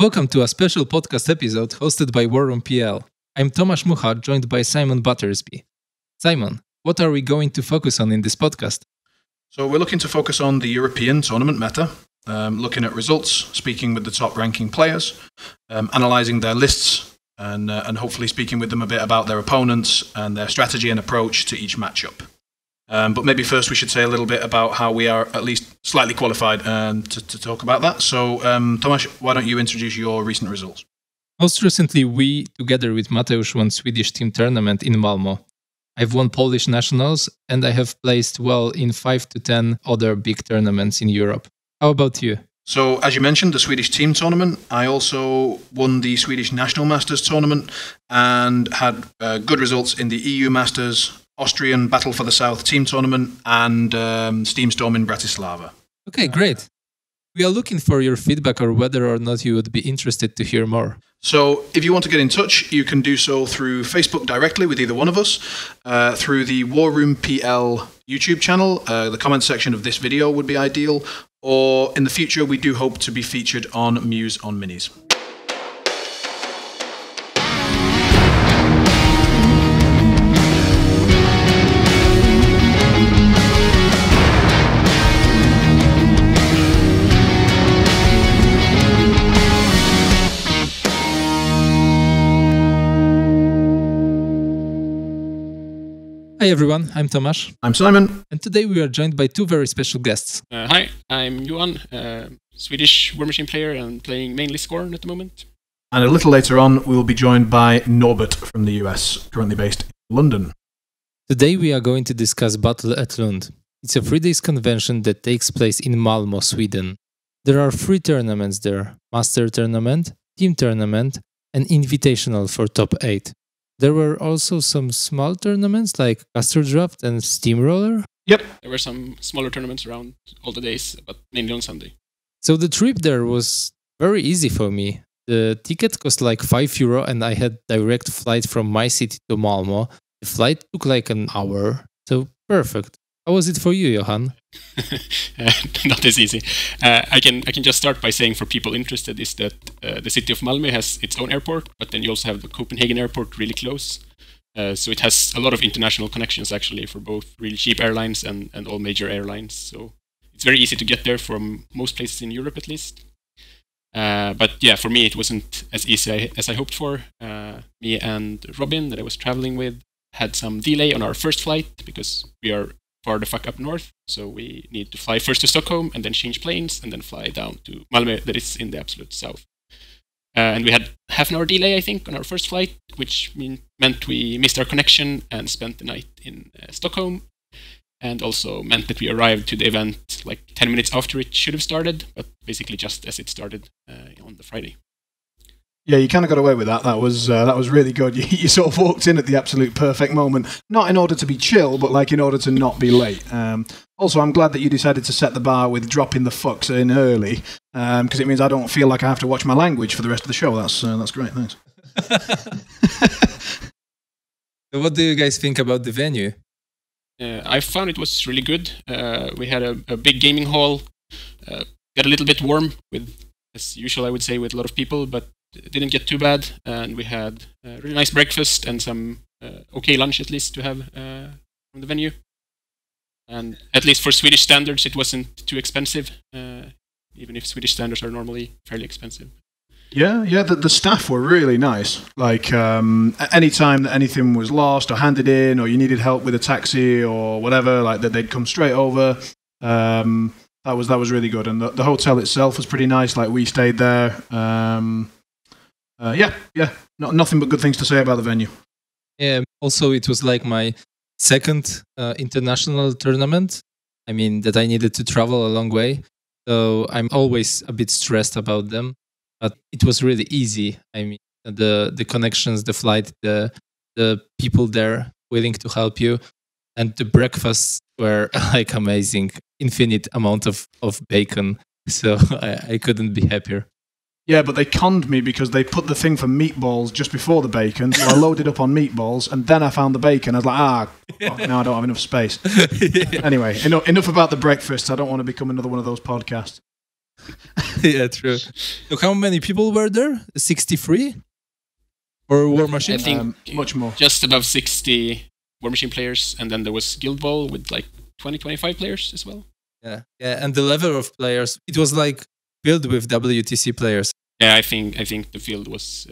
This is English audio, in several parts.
Welcome to a special podcast episode hosted by WarRoomPL. I'm Tomasz Mucha, joined by Simon Buttersby. Simon, what are we going to focus on in this podcast? So we're looking to focus on the European tournament meta, looking at results, speaking with the top ranking players, analysing their lists, and hopefully speaking with them a bit about their opponents and their strategy and approach to each matchup. But maybe first we should say a little bit about how we are at least slightly qualified to talk about that. So, Tomasz, why don't you introduce your recent results? Most recently, we, together with Mateusz, won Swedish team tournament in Malmo. I've won Polish nationals, and I have placed well in 5 to 10 other big tournaments in Europe. How about you? So, as you mentioned, the Swedish team tournament, I also won the Swedish National Masters tournament and had good results in the EU Masters, Austrian Battle for the South team tournament, and Steam Storm in Bratislava. Okay, great. We are looking for your feedback or whether or not you would be interested to hear more. So if you want to get in touch, you can do so through Facebook directly with either one of us, through the WarRoomPL YouTube channel. The comment section of this video would be ideal, or in the future we do hope to be featured on Muse on Minis. Hi everyone, I'm Tomasz. I'm Simon. And today we are joined by two very special guests. Hi, I'm Johan, Swedish War Machine player and playing mainly Skorne at the moment. And a little later on, we will be joined by Norbert from the US, currently based in London. Today we are going to discuss Battle at Lund. It's a 3-day convention that takes place in Malmo, Sweden. There are 3 tournaments there: Master Tournament, Team Tournament, and Invitational for Top 8. There were also some small tournaments like Castle Draft and Steamroller. Yep. There were some smaller tournaments around all the days, but mainly on Sunday. So the trip there was very easy for me. The ticket cost like €5 and I had direct flight from my city to Malmo. The flight took like an hour, so perfect. How was it for you, Johan? Not as easy. I can just start by saying for people interested is that the city of Malmö has its own airport, but then you also have the Copenhagen airport really close. So it has a lot of international connections actually for both really cheap airlines and all major airlines. So it's very easy to get there from most places in Europe at least. But yeah, for me it wasn't as easy as I hoped for. Me and Robin that I was traveling with had some delay on our first flight because we are far the fuck up north, so we need to fly first to Stockholm and then change planes and then fly down to Malmö, that is in the absolute south. And we had half an hour delay, I think, on our first flight, which meant we missed our connection and spent the night in Stockholm, and also meant that we arrived to the event like 10 minutes after it should have started, but basically just as it started on the Friday. Yeah, you kind of got away with that. That was really good. You sort of walked in at the absolute perfect moment, not in order to be chill, but like in order to not be late. Also, I'm glad that you decided to set the bar with dropping the fucks in early, because it means I don't feel like I have to watch my language for the rest of the show. That's great. Thanks. So what do you guys think about the venue? I found it was really good. We had a big gaming hall. Got a little bit warm, as usual, I would say, with a lot of people, but it didn't get too bad, and we had a really nice breakfast and some okay lunch at least to have from the venue. And at least for Swedish standards, it wasn't too expensive, even if Swedish standards are normally fairly expensive. Yeah, the staff were really nice. Like, any time that anything was lost or handed in, or you needed help with a taxi or whatever, like that they'd come straight over. That was really good, and the hotel itself was pretty nice. Like we stayed there. Nothing but good things to say about the venue. Yeah, also it was like my second international tournament. I mean, that I needed to travel a long way. So I'm always a bit stressed about them. But it was really easy. I mean, the connections, the flight, the people there willing to help you. And the breakfasts were like amazing. Infinite amount of bacon. So I couldn't be happier. Yeah, but they conned me because they put the thing for meatballs just before the bacon. So I loaded up on meatballs, and then I found the bacon. I was like, no, I don't have enough space. Yeah. Anyway, enough about the breakfast. I don't want to become another one of those podcasts. Yeah, true. So how many people were there? 63 for War Machine? I think much more. Just above 60 War Machine players, and then there was Guild Ball with like 20-25 players as well. Yeah, and the level of players, it was like filled with WTC players. Yeah, I think the field was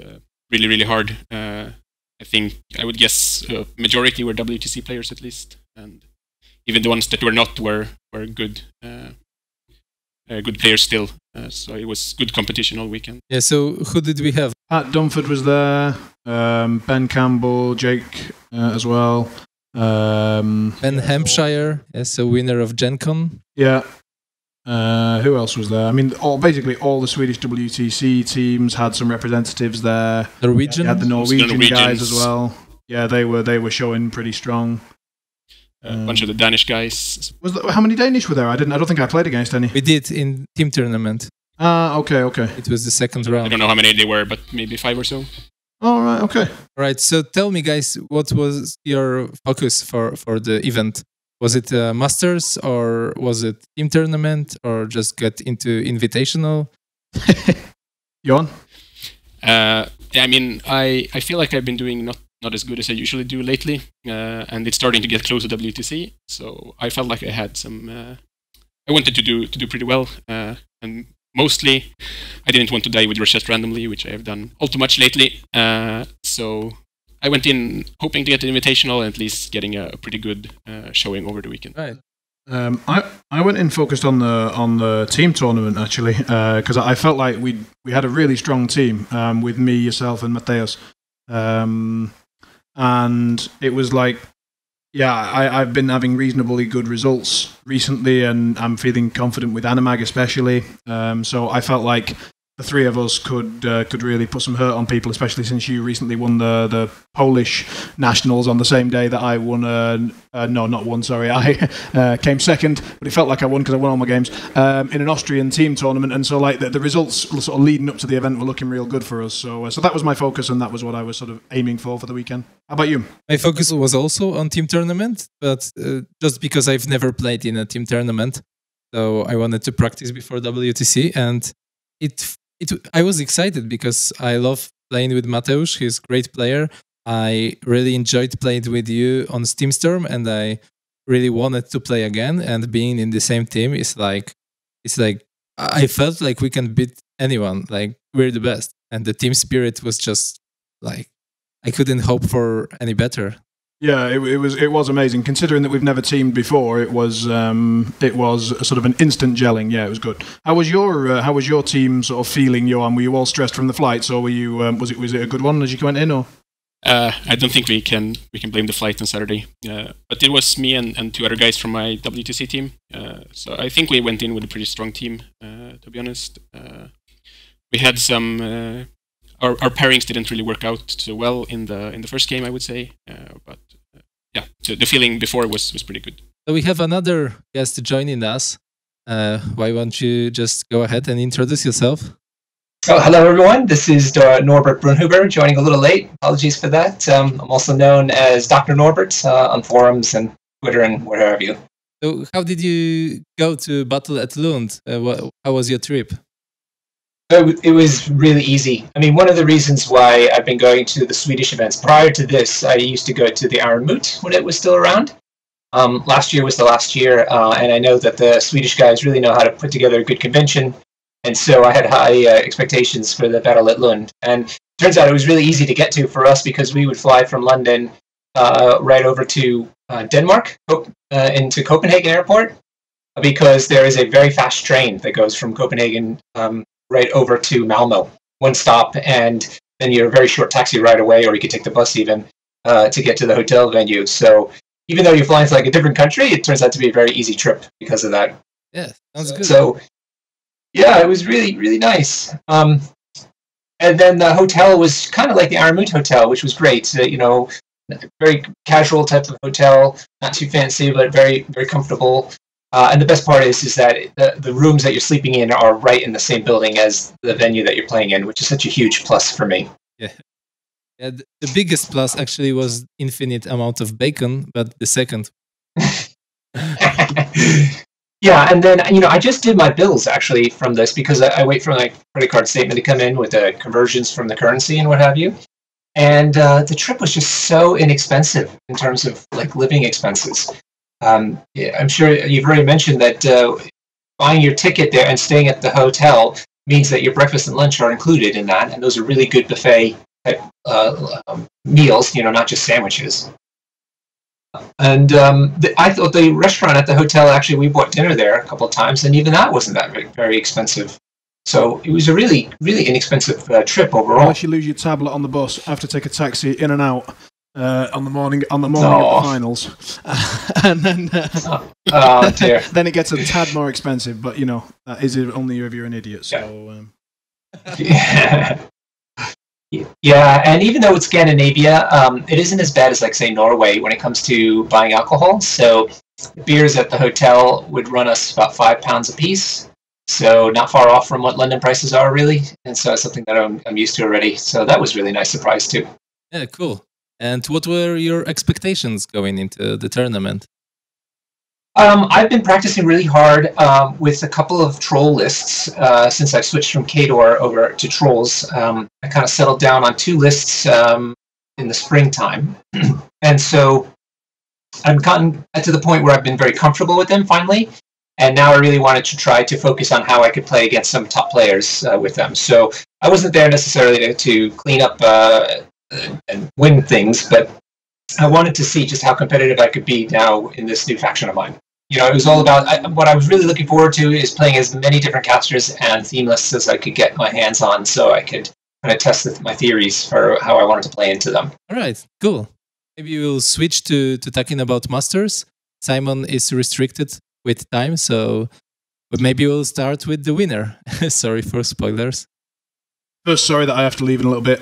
really, really hard. I think I would guess majority were WTC players at least, and even the ones that were not were good good players still. So it was good competition all weekend. Yeah. So who did we have? Pat Dunford was there. Ben Campbell, Jake as well. Ben Hampshire, yes, a winner of Gen Con. Yeah. Who else was there? I mean, basically all the Swedish WTC teams had some representatives there. Norwegian? You had the Norwegian guys as well. Yeah, they were showing pretty strong. A bunch of the Danish guys. How many Danish were there? I don't think I played against any. We did in team tournament. Okay. It was the second round. I don't know how many they were, but maybe 5 or so. All right, okay. All right, so tell me, guys, what was your focus for the event? Was it Masters, or was it team tournament, or just get into invitational? Johan? Yeah, I mean, I feel like I've been doing not as good as I usually do lately, and it's starting to get close to WTC. So I felt like I had some. I wanted to do pretty well, and mostly I didn't want to die with Rosette randomly, which I have done all too much lately. So I went in hoping to get an invitational and at least getting a pretty good showing over the weekend. Right. I went in focused on the team tournament actually, because I felt like we had a really strong team with me, yourself, and Mateusz, and it was like, yeah, I've been having reasonably good results recently, and I'm feeling confident with Animag especially. So I felt like the three of us could really put some hurt on people, especially since you recently won the Polish nationals on the same day that I won. No, not won. Sorry, I came second, but it felt like I won because I won all my games in an Austrian team tournament. And so, like the results sort of leading up to the event were looking real good for us. So that was my focus, and that was what I was sort of aiming for the weekend. How about you? My focus was also on team tournament, but just because I've never played in a team tournament, so I wanted to practice before WTC, and I was excited because I love playing with Mateusz. He's a great player. I really enjoyed playing with you on Steamstorm, and I really wanted to play again. And being in the same team is like, I felt like we can beat anyone. Like, we're the best, and the team spirit was just like, I couldn't hope for any better. Yeah, it was amazing. Considering that we've never teamed before, it was sort of an instant gelling. Yeah, it was good. How was your team sort of feeling, Johan? Were you all stressed from the flights, or were you was it a good one as you went in, or? I don't think we can blame the flight on Saturday, but it was me and two other guys from my WTC team. So I think we went in with a pretty strong team. To be honest, we had some. Our pairings didn't really work out so well in the first game, I would say, but yeah, so the feeling before was pretty good. So we have another guest joining us. Why don't you just go ahead and introduce yourself? Oh, hello everyone. This is Norbert Brunhuber, joining a little late. Apologies for that. I'm also known as Dr. Norbert on forums and Twitter and what have you. So how did you go to battle at Lund? How was your trip? It was really easy. I mean, one of the reasons why I've been going to the Swedish events, prior to this, I used to go to the Iron Moot when it was still around. Last year was the last year, and I know that the Swedish guys really know how to put together a good convention, and so I had high expectations for the battle at Lund. And it turns out it was really easy to get to for us because we would fly from London right over to Denmark, into Copenhagen Airport, because there is a very fast train that goes from Copenhagen right over to Malmo, one stop, and then you're a very short taxi right away, or you could take the bus even to get to the hotel venue. So even though you're flying to like a different country, it turns out to be a very easy trip because of that. Yeah, sounds good. So yeah, it was really, really nice. And then the hotel was kind of like the Iron Moot Hotel, which was great. Very casual type of hotel, not too fancy, but very, very comfortable. And the best part is that the rooms that you're sleeping in are right in the same building as the venue that you're playing in, which is such a huge plus for me. Yeah. The biggest plus actually was infinite amount of bacon, but the second. Yeah, and then I just did my bills actually from this because I wait for my credit card statement to come in with the conversions from the currency and what have you. And the trip was just so inexpensive in terms of like living expenses. Yeah, I'm sure you've already mentioned that buying your ticket there and staying at the hotel means that your breakfast and lunch are included in that, and those are really good buffet type meals, not just sandwiches. And I thought the restaurant at the hotel, actually, we bought dinner there a couple of times, and even that wasn't that very expensive. So it was a really, really inexpensive trip overall. Unless you lose your tablet on the bus, have to take a taxi in and out on the morning of the finals, and then dear. then it gets a tad more expensive. But that is only if you're an idiot. So Yeah, and even though it's Scandinavia, it isn't as bad as, like, say, Norway when it comes to buying alcohol. So beers at the hotel would run us about £5 a piece. So not far off from what London prices are, really. And so it's something that I'm used to already. So that was really nice surprise, too. Yeah, cool. And what were your expectations going into the tournament? I've been practicing really hard with a couple of troll lists since I've switched from Khador over to trolls. I kind of settled down on 2 lists in the springtime. And so I've gotten to the point where I've been very comfortable with them finally. And now I really wanted to try to focus on how I could play against some top players with them. So I wasn't there necessarily to clean up and win things, but I wanted to see just how competitive I could be now in this new faction of mine. It was all about, what I was really looking forward to is playing as many different casters and theme lists as I could get my hands on, so I could kind of test my theories for how I wanted to play into them. All right, cool. Maybe we'll switch to talking about masters. Simon is restricted with time, but maybe we'll start with the winner. Sorry for spoilers. First, sorry that I have to leave in a little bit,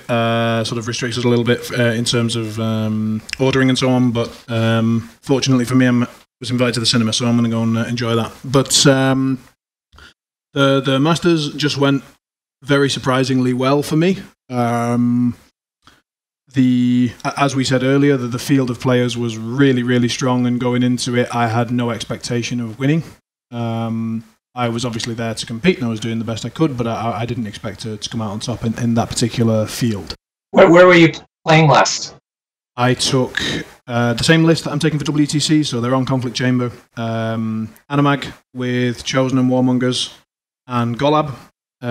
sort of restricts us a little bit in terms of ordering and so on, but fortunately for me, I was invited to the cinema, so I'm going to go and enjoy that. But the Masters just went very surprisingly well for me. As we said earlier, the field of players was really, really strong, and going into it, I had no expectation of winning. I was obviously there to compete, and I was doing the best I could, but I didn't expect to come out on top in that particular field. Where were you playing last? I took the same list that I'm taking for WTC, so they're on Conflict Chamber, Animag with Chosen and Warmongers, and Golab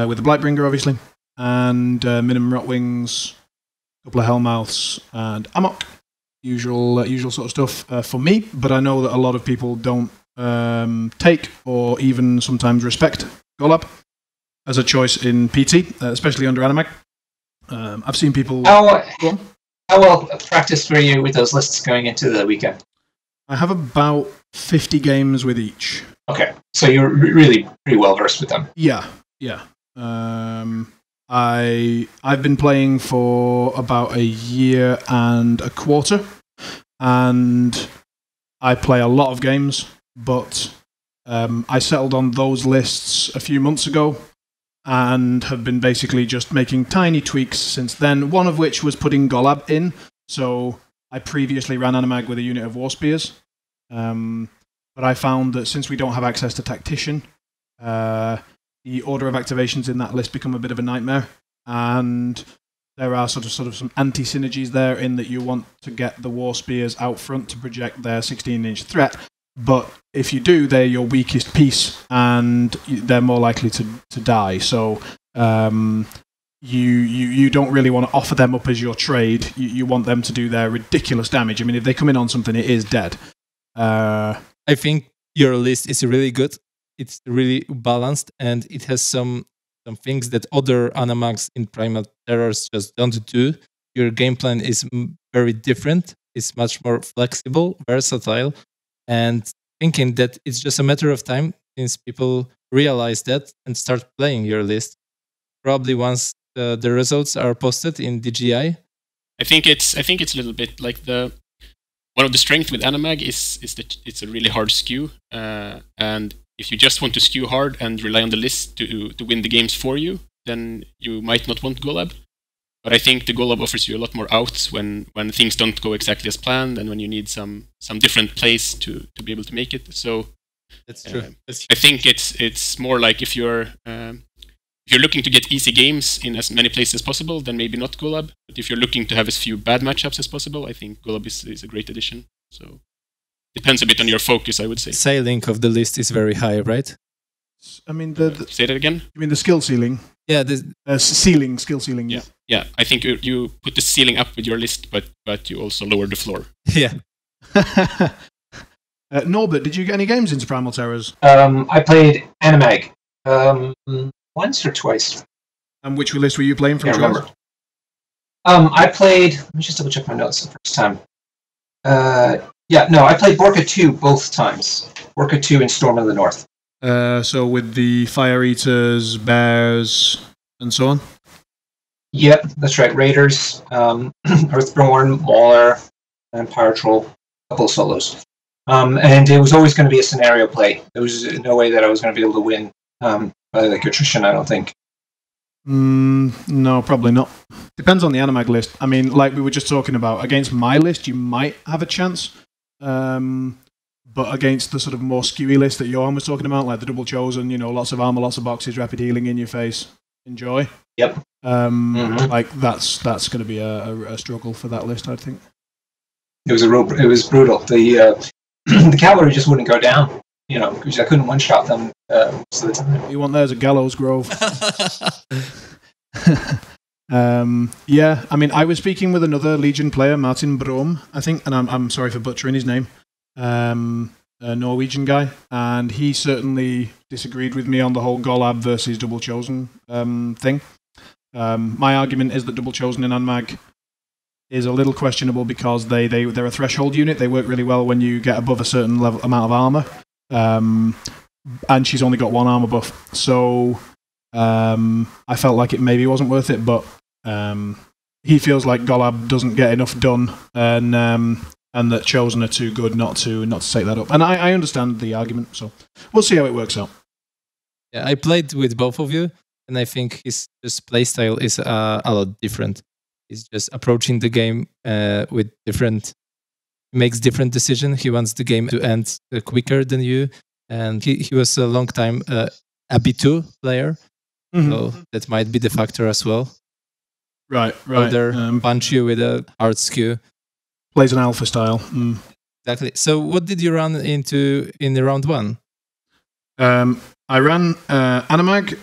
with the Blightbringer, obviously, and Minimum Rotwings, a couple of Hellmouths, and Amok. Usual sort of stuff for me, but I know that a lot of people don't take or even sometimes respect Golab as a choice in PT, especially under Animag. I've seen people... How well practiced were you with those lists going into the weekend? I have about 50 games with each. Okay, so you're really pretty well versed with them. Yeah. I've been playing for about a year and a quarter, and I play a lot of games, but I settled on those lists a few months ago and have been basically just making tiny tweaks since then, one of which was putting Golab in. So I previously ran Animag with a unit of War Spears, but I found that since we don't have access to Tactician, the order of activations in that list become a bit of a nightmare, and there are sort of some anti-synergies there in that you want to get the War Spears out front to project their 16-inch threat, but if you do, they're your weakest piece, and they're more likely to die. So you don't really want to offer them up as your trade. You want them to do their ridiculous damage. I mean, if they come in on something, it is dead. I think your list is really good. It's really balanced, and it has some things that other Animags in Primal Terrors just don't do. Your game plan is very different. It's much more flexible, versatile, and thinking that it's just a matter of time since people realize that and start playing your list. Probably once the results are posted in DGI. I think it's a little bit like one of the strengths with Animag is that it's a really hard skew, and if you just want to skew hard and rely on the list to win the games for you, then you might not want Golab. But I think the Golab offers you a lot more outs when things don't go exactly as planned and when you need some different plays to be able to make it. So That's true. I think it's more like if you're looking to get easy games in as many places as possible, then maybe not Golub. But if you're looking to have as few bad matchups as possible, I think Golub is a great addition. So depends a bit on your focus, I would say. Ceiling of the list is very high, right? I mean, say that again. You mean the skill ceiling? Yeah, skill ceiling. Yeah. I think you put the ceiling up with your list, but you also lower the floor. Yeah. Norbert, did you get any games into Primal Terrors? I played Animag once or twice. And which list were you playing from? I remember. I played. Let me just double check my notes the first time. I played Borka 2 both times. Borka 2 and Storm of the North. So with the Fire Eaters, Bears, and so on? Yep, that's right. Raiders, Earthborn, Mauler, Empire Troll, a couple of solos. And it was always going to be a scenario play. There was no way that I was going to be able to win by attrition, I don't think. No, probably not. Depends on the Animag list. I mean, like we were just talking about, against my list, you might have a chance. But against the sort of more skewy list that Johan was talking about, like the Double Chosen, lots of armor, lots of boxes, rapid healing in your face, enjoy. Yep. Like that's going to be a struggle for that list, I think. It was brutal. The the cavalry just wouldn't go down, because I couldn't one-shot them most of the time. You want there's a Gallows Grove. Yeah, I mean, I was speaking with another Legion player, Martin Brom, I think, and I'm sorry for butchering his name, a Norwegian guy, and he certainly disagreed with me on the whole Golab versus Double Chosen thing. My argument is that Double Chosen in Unmag is a little questionable because they're a threshold unit. They work really well when you get above a certain level amount of armor, and she's only got one armor buff, so I felt like it maybe wasn't worth it, but he feels like Golab doesn't get enough done, and that Chosen are too good not to take that up. And I understand the argument, so we'll see how it works out. Yeah, I played with both of you, and I think his playstyle is a lot different. He's just approaching the game with makes different decisions. He wants the game to end quicker than you, and he was a long time a B2 player, so that might be the factor as well. Right. Punch you with a hard skew. Plays an alpha style. Exactly. So what did you run into in the round one? I ran Animag.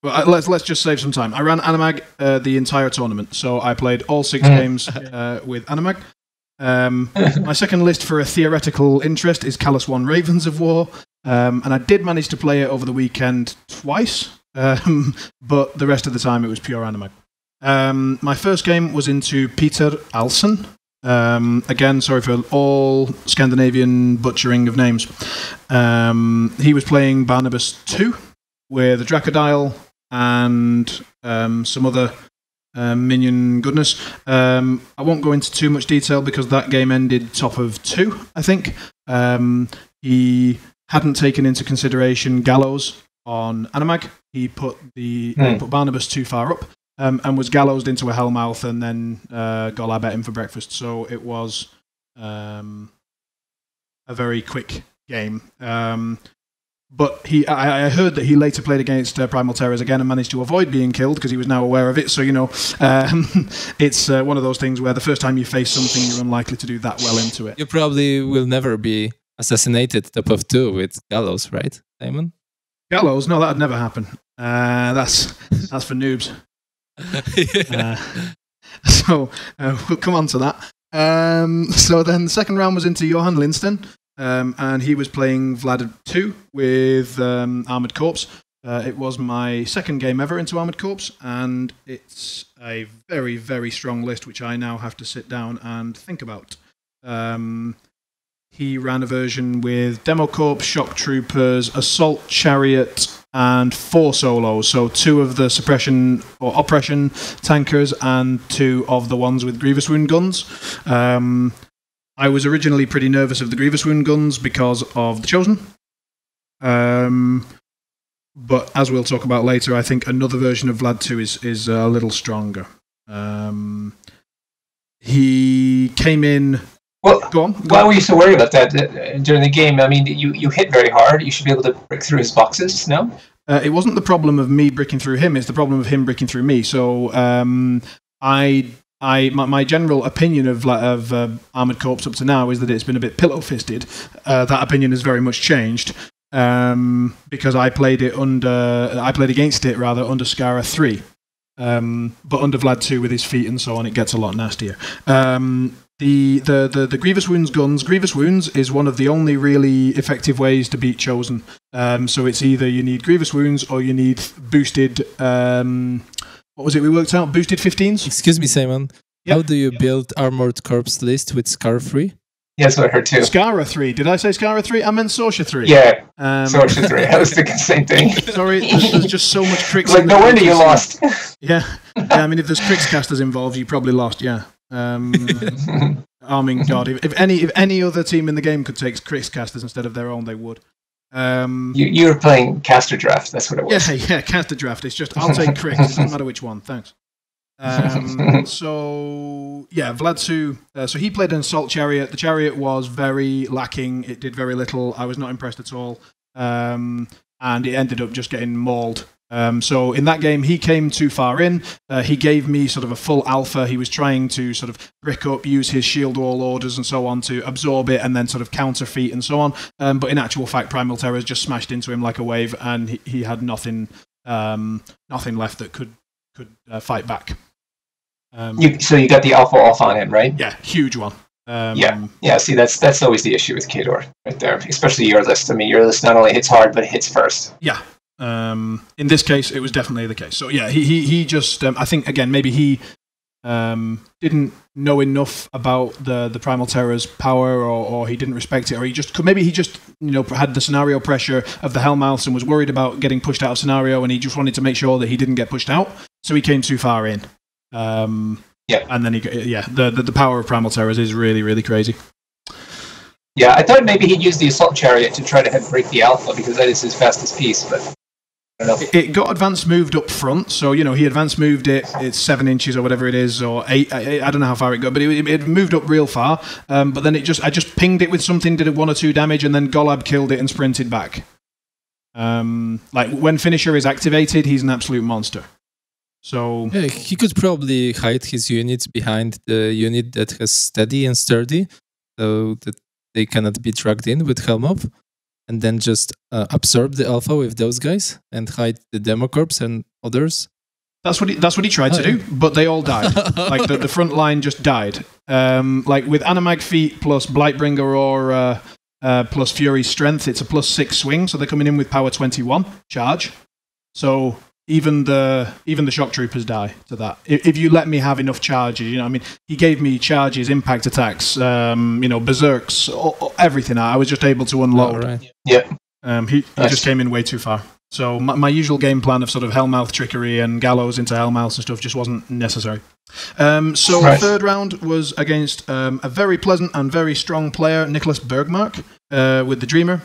Well, let's just save some time. I ran Animag the entire tournament, so I played all 6 games with Animag. My second list for a theoretical interest is Callous 1 Ravens of War, and I did manage to play it over the weekend twice, but the rest of the time it was pure Animag. My first game was into Peter Alsen. Again, sorry for all Scandinavian butchering of names. He was playing Barnabas 2 with a Dracodile and some other minion goodness. I won't go into too much detail because that game ended top of 2, I think. He hadn't taken into consideration Gallows on Animag. He put Barnabas too far up. And was gallowsed into a hellmouth and then Golab ate him for breakfast. So it was a very quick game. But I heard that he later played against Primal Terrors again and managed to avoid being killed because he was now aware of it. So, it's one of those things where the first time you face something, you're unlikely to do that well into it. You probably will never be assassinated top of 2 with Gallows, right, Simon? Gallows? No, that'd never happen. That's for noobs. So we'll come on to that. So then the second round was into Johan Dyrlind, and he was playing Vlad 2 with Armoured Corpse. It was my second game ever into Armoured Corpse, and it's a very, very strong list which I now have to sit down and think about. He ran a version with Demo Corps, Shock Troopers, Assault Chariot, and 4 solos. So 2 of the suppression or oppression tankers and 2 of the ones with Grievous Wound guns. I was originally pretty nervous of the Grievous Wound guns because of the Chosen. But as we'll talk about later, I think another version of Vlad 2 is a little stronger. He came in Well, Go on. why were you so worried about that during the game? I mean, you hit very hard. You should be able to break through his boxes, no? It wasn't the problem of me breaking through him, it's the problem of him breaking through me. So my general opinion of Armored Corps up to now is that it's been a bit pillow-fisted. That opinion has very much changed because I played against it rather under Skara 3. But under Vlad 2 with his feet and so on, it gets a lot nastier. The Grievous Wounds guns. Grievous Wounds is one of the only really effective ways to beat Chosen. So it's either you need Grievous Wounds or you need boosted. What was it we worked out? Boosted 15s? Excuse me, Simon. Yep. How do you build Armored Corps list with Scar 3? Yeah, that's what I heard too. Skara 3. Did I say Skara 3? I meant Sorsha 3. Yeah, Sorsha 3. I was thinking the same thing. Sorry, there's just so much Crix. Like, no wonder you lost. Yeah. I mean, if there's Crixcasters involved, you probably lost, yeah. I mean, God, if any other team in the game could take Crixcasters instead of their own, they would. You were playing Caster Draft, that's what it was. Yeah, Caster Draft. It's just, I'll take Crix, it doesn't matter which one, thanks. So, yeah, Vlad 2, so he played an Assault Chariot. The Chariot was very lacking, it did very little, I was not impressed at all, and it ended up just getting mauled. So in that game, he came too far in. He gave me sort of a full alpha. He was trying to sort of brick up, use his shield wall orders and so on to absorb it and then sort of counterfeit and so on. But in actual fact, Primal Terrors just smashed into him like a wave, and he had nothing left that could fight back. So you got the alpha off on him, right? Yeah, huge one. Yeah. See, that's always the issue with Khador right there, especially your list. I mean, your list not only hits hard, but it hits first. Yeah. In this case, it was definitely the case. So yeah, he just I think again maybe he didn't know enough about the Primal Terror's power, or he didn't respect it, or he just had the scenario pressure of the Hellmouths and was worried about getting pushed out of scenario, and he just wanted to make sure that he didn't get pushed out, so he came too far in. And then the power of Primal Terrors is really, really crazy. Yeah, I thought maybe he'd use the Assault Chariot to try to break the alpha, because that is his fastest piece, but I don't know. It got advanced moved up front, so he advanced moved it's 7 inches or whatever it is, or 8, I don't know how far it got, but it moved up real far, but then I just pinged it with something, did 1 or 2 damage, and then Golab killed it and sprinted back. Like, when Finisher is activated, he's an absolute monster. So yeah, he could probably hide his units behind the unit that has steady and sturdy, so that they cannot be dragged in with Hellmouth, and then just absorb the alpha with those guys and hide the Demo Corps and others. That's what he tried to do, but they all died. Like the front line just died. Like with Animag feet plus Blightbringer or plus Fury's strength, it's a +6 swing, so they're coming in with power 21 charge. So even the shock troopers die to that. If you let me have enough charges, I mean, he gave me charges, impact attacks, berserks, everything. I was just able to unload. Right. Yeah. He just came in way too far. So my usual game plan of sort of Hellmouth trickery and Gallows into Hellmouths and stuff just wasn't necessary. So the third round was against a very pleasant and very strong player, Nicholas Bergmark, with the Dreamer.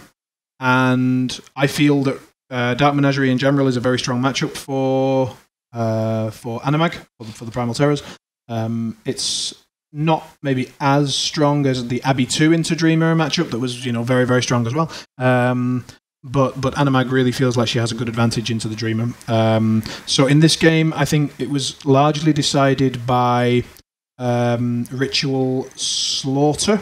And I feel that Dark Menagerie in general is a very strong matchup for Animag, for the Primal Terrors. It's not maybe as strong as the Abbey 2 into Dreamer matchup that was, very, very strong as well. But Animag really feels like she has a good advantage into the Dreamer. So in this game, I think it was largely decided by Ritual Slaughter,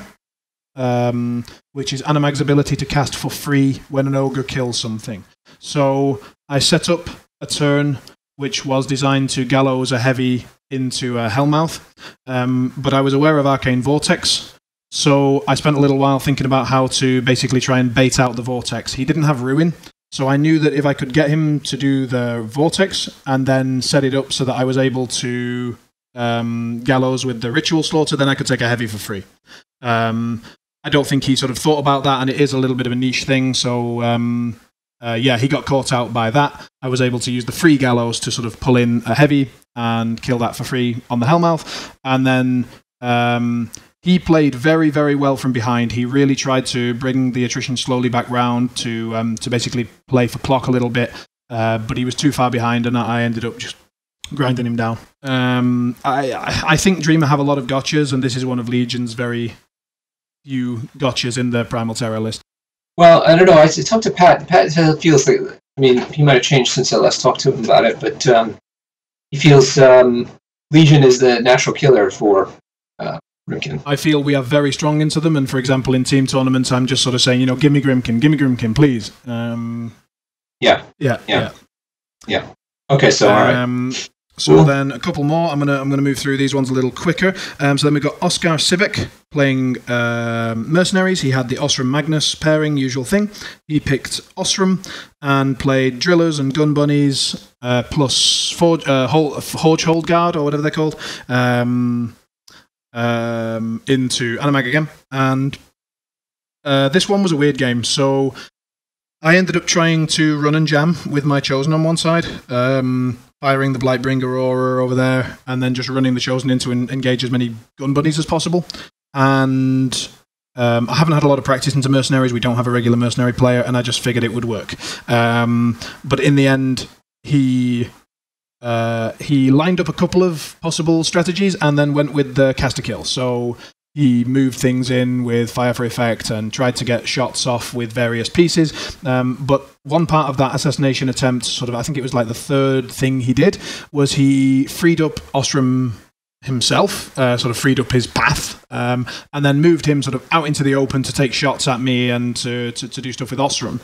which is Animag's ability to cast for free when an ogre kills something. So I set up a turn which was designed to Gallows a heavy into a Hellmouth, but I was aware of Arcane Vortex, so I spent a little while thinking about how to basically try and bait out the Vortex. He didn't have Ruin, so I knew that if I could get him to do the Vortex and then set it up so that I was able to Gallows with the Ritual Slaughter, then I could take a heavy for free. I don't think he sort of thought about that, and it is a little bit of a niche thing, so he got caught out by that. I was able to use the free Gallows to sort of pull in a heavy and kill that for free on the Hellmouth, and then he played very, very well from behind. He really tried to bring the attrition slowly back round to basically play for clock a little bit, but he was too far behind, and I ended up just grinding him down. I think Dreamer have a lot of gotchas, and this is one of Legion's very few gotchas in the Primal Terror list? Well, I don't know. I talked to Pat. Pat feels like, I mean, he might have changed since I last talked to him about it, but he feels Legion is the natural killer for Grimkin. I feel we are very strong into them, and for example, in team tournaments, I'm just sort of saying, give me Grimkin, please. Yeah. Okay, so all right. So then a couple more. I'm gonna move through these ones a little quicker. So then we've got Oscar Civic playing Mercenaries. He had the Osram Magnus pairing, usual thing. He picked Osram and played Drillers and Gun Bunnies plus Forge Hold Guard, or whatever they're called, into Animag again. And this one was a weird game. So I ended up trying to run and jam with my Chosen on one side, firing the Blightbringer Aurora over there, and then just running the Chosen in to engage as many gun buddies as possible. And I haven't had a lot of practice into Mercenaries. We don't have a regular Mercenary player, and I just figured it would work. But in the end, he lined up a couple of possible strategies and then went with the caster kill. So he moved things in with Fire for Effect and tried to get shots off with various pieces. But one part of that assassination attempt, sort of, I think it was like the third thing he did, was he freed up Osram himself, sort of freed up his path, and then moved him sort of out into the open to take shots at me and to do stuff with Osram.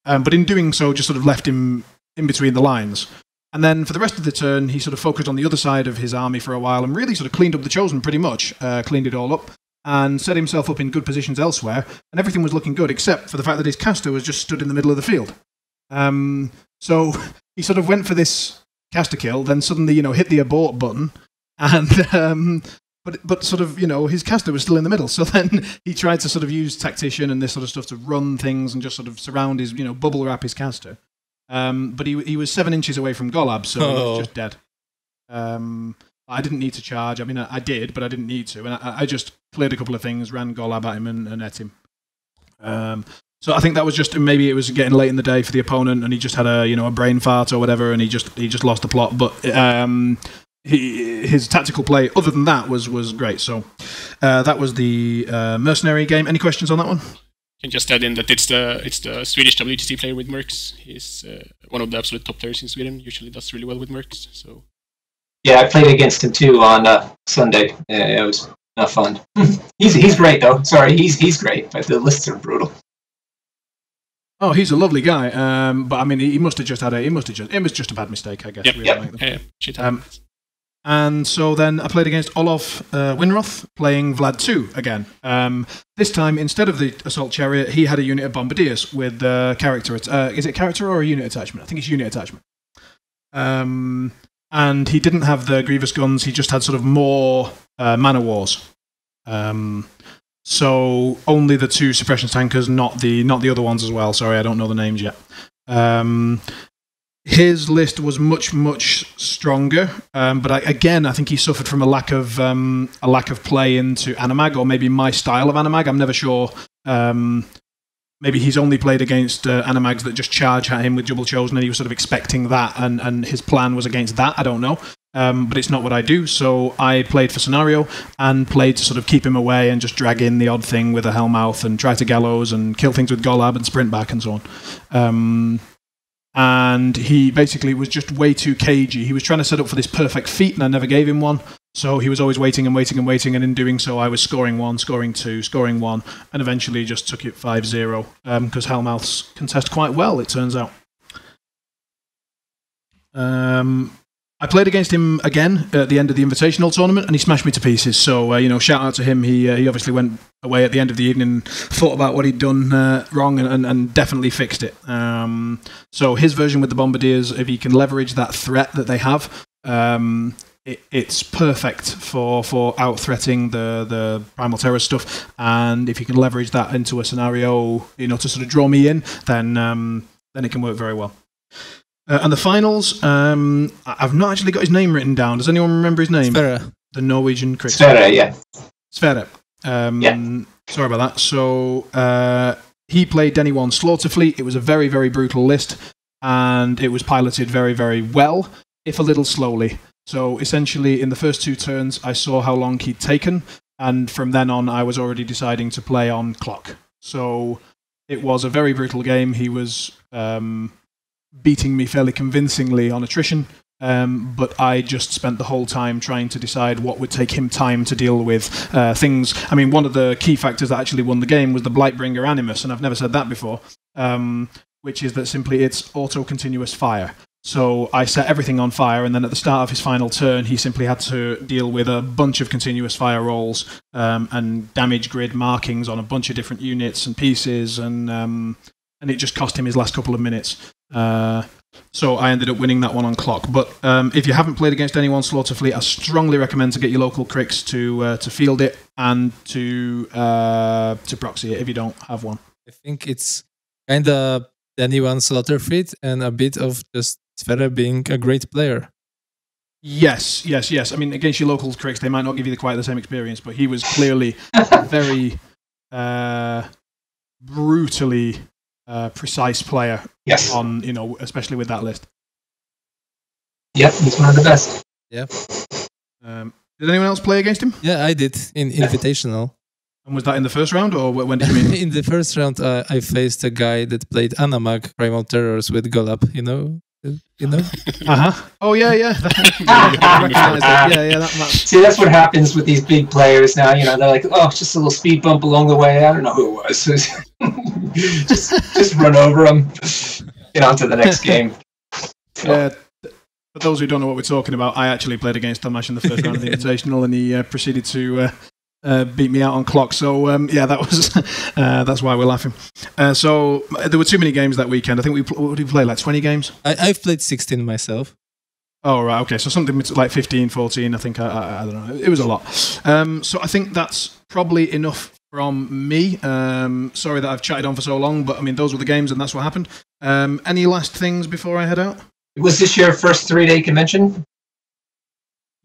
But in doing so, just sort of left him in between the lines. And then for the rest of the turn, he sort of focused on the other side of his army for a while and really sort of cleaned up the Chosen pretty much, cleaned it all up, and set himself up in good positions elsewhere, and everything was looking good, except for the fact that his caster was just stood in the middle of the field. So he sort of went for this caster kill, then suddenly, hit the abort button, and but sort of, his caster was still in the middle. So then he tried to sort of use Tactician and this sort of stuff to run things and just sort of surround his, bubble wrap his caster. But he was 7 inches away from Golab, so he was just dead. I didn't need to charge. I mean, I did, but I didn't need to. And I just cleared a couple of things, ran Golab at him, and ate him. So I think that was just, maybe it was getting late in the day for the opponent, and he just had a brain fart or whatever, and he just lost the plot. But his tactical play, other than that, was great. So that was the Mercenary game. Any questions on that one? I can just add in that it's the Swedish WTC player with Mercs. He's one of the absolute top players in Sweden. Usually does really well with Mercs. So yeah, I played against him too on Sunday. Yeah, it was not fun. He's great though. Sorry, he's great, but the lists are brutal. Oh, he's a lovely guy. But I mean, he must have just had it was just a bad mistake, I guess. Yeah. And so then I played against Olof Winroth, playing Vlad 2 again. This time, instead of the Assault Chariot, he had a unit of Bombardiers with character. Is it character or a unit attachment? I think it's unit attachment. And he didn't have the Grievous guns. He just had sort of more Manor Wars. So only the 2 suppression tankers, not the other ones as well. Sorry, I don't know the names yet. His list was much stronger, but I think he suffered from a lack of play into Animag, or maybe my style of Animag. I'm never sure. Maybe he's only played against Animags that just charge at him with Double Chosen, and he was sort of expecting that, and his plan was against that. I don't know, but it's not what I do. So I played for scenario and played to sort of keep him away and just drag in the odd thing with a Hellmouth and try to gallows and kill things with Golab and sprint back and so on. And he basically was just way too cagey. He was trying to set up for this perfect feat, and I never gave him one. So he was always waiting, and in doing so, I was scoring 1, scoring 2, scoring 1, and eventually just took it 5-0, because Hellmouths contest quite well, it turns out. I played against him again at the end of the Invitational tournament, and he smashed me to pieces. So, shout out to him. He obviously went away at the end of the evening, thought about what he'd done wrong, and definitely fixed it. So his version with the Bombardiers, if he can leverage that threat that they have, it's perfect for out-threating the Primal Terror stuff. And if you can leverage that into a scenario, to sort of draw me in, then it can work very well. And the finals, I've not actually got his name written down. Does anyone remember his name? Sverre. The Norwegian cricket. Sverre, yeah. Sverre. Sorry about that. So he played Denny 1 Slaughterfleet. It was a very, very brutal list, and it was piloted very, very well, if a little slowly. So essentially, in the first 2 turns, I saw how long he'd taken, and from then on, I was already deciding to play on clock. So it was a very brutal game. He was beating me fairly convincingly on attrition, but I just spent the whole time trying to decide what would take him time to deal with things. I mean, one of the key factors that actually won the game was the Blightbringer Animus, and I've never said that before, which is that simply it's auto-continuous fire. So I set everything on fire, and then at the start of his final turn, he simply had to deal with a bunch of continuous fire rolls and damage grid markings on a bunch of different units and pieces, and it just cost him his last couple of minutes. So I ended up winning that one on clock. But if you haven't played against anyone Slaughterfleet, I strongly recommend to get your local cricks to field it and to proxy it if you don't have one. I think it's kind of anyone Slaughterfleet and a bit of just Sverre being a great player. Yes. I mean, against your local cricks, they might not give you quite the same experience, but he was clearly a very brutally precise player. Yes. On especially with that list. Yep, he's one of the best. Yeah. Did anyone else play against him? Yeah, I did in Invitational. And was that in the first round, or when did you mean? In the first round, I faced a guy that played Anamag Primal Terrors with Golub. You know. Oh yeah. Yeah, that map. See, that's what happens with these big players now. They're like, oh, it's just a little speed bump along the way. I don't know who it was. just run over them. Get on to the next game. Yeah. For those who don't know what we're talking about, I actually played against Tomasz in the first round of the Invitational, and he proceeded to beat me out on clock. So that was that's why we're laughing. So there were too many games that weekend. I think what did we play, like 20 games? I've played 16 myself. Oh right, okay. So something like 15, 14. I think I don't know. It was a lot. So I think that's probably enough from me. Sorry that I've chatted on for so long, but I mean those were the games, and that's what happened. Any last things before I head out? Was this your first 3-day convention?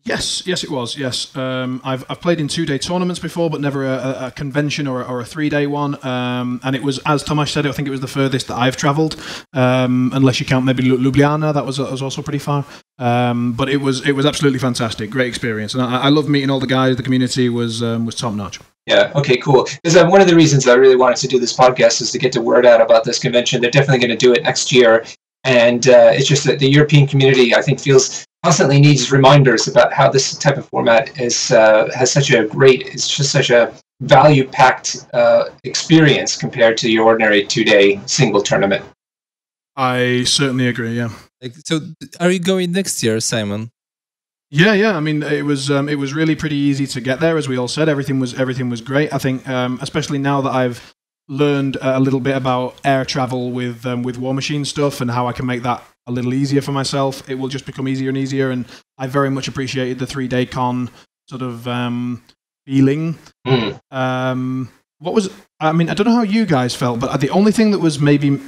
Yes, it was. Yes, I've played in 2-day tournaments before, but never a convention or a 3-day one. And it was, as Tomasz said, I think it was the furthest that I've travelled, unless you count maybe Ljubljana. That was also pretty far. But it was absolutely fantastic, great experience, and I love meeting all the guys. The community was top notch. Yeah. Okay. Cool. Because one of the reasons I really wanted to do this podcast is to get the word out about this convention. They're definitely going to do it next year, and it's just that the European community, I think, constantly needs reminders about how this type of format has such a value-packed experience compared to your ordinary 2-day single tournament. I certainly agree. Yeah. So, are you going next year, Simon? Yeah. I mean, it was really pretty easy to get there, as we all said. Everything was great. I think, especially now that I've learned a little bit about air travel with War Machine stuff and how I can make that a little easier for myself, it will just become easier and easier. And I very much appreciated the 3-day con sort of feeling. I mean, I don't know how you guys felt, but the only thing that was maybe,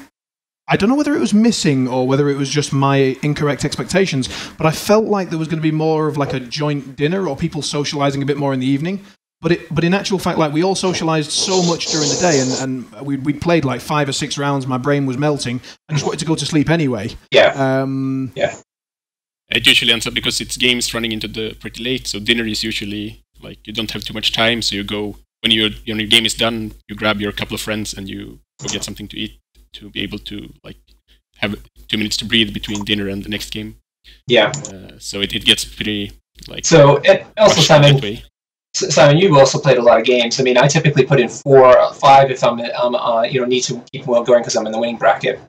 I don't know whether it was missing or whether it was just my incorrect expectations, but I felt like there was going to be more of like a joint dinner or people socializing a bit more in the evening. But in actual fact, like, we all socialized so much during the day, and we'd played like 5 or 6 rounds. My brain was melting. I just wanted to go to sleep anyway. Yeah. It usually ends up because it's games running into the pretty late, so dinner is usually like you don't have too much time, so you go when your game is done, you grab your couple of friends and you go get something to eat to be able to like have 2 minutes to breathe between dinner and the next game. Yeah. So it gets pretty like. So also, Simon, you've also played a lot of games. I mean, I typically put in 4 or 5 if I'm need to keep well going because I'm in the winning bracket.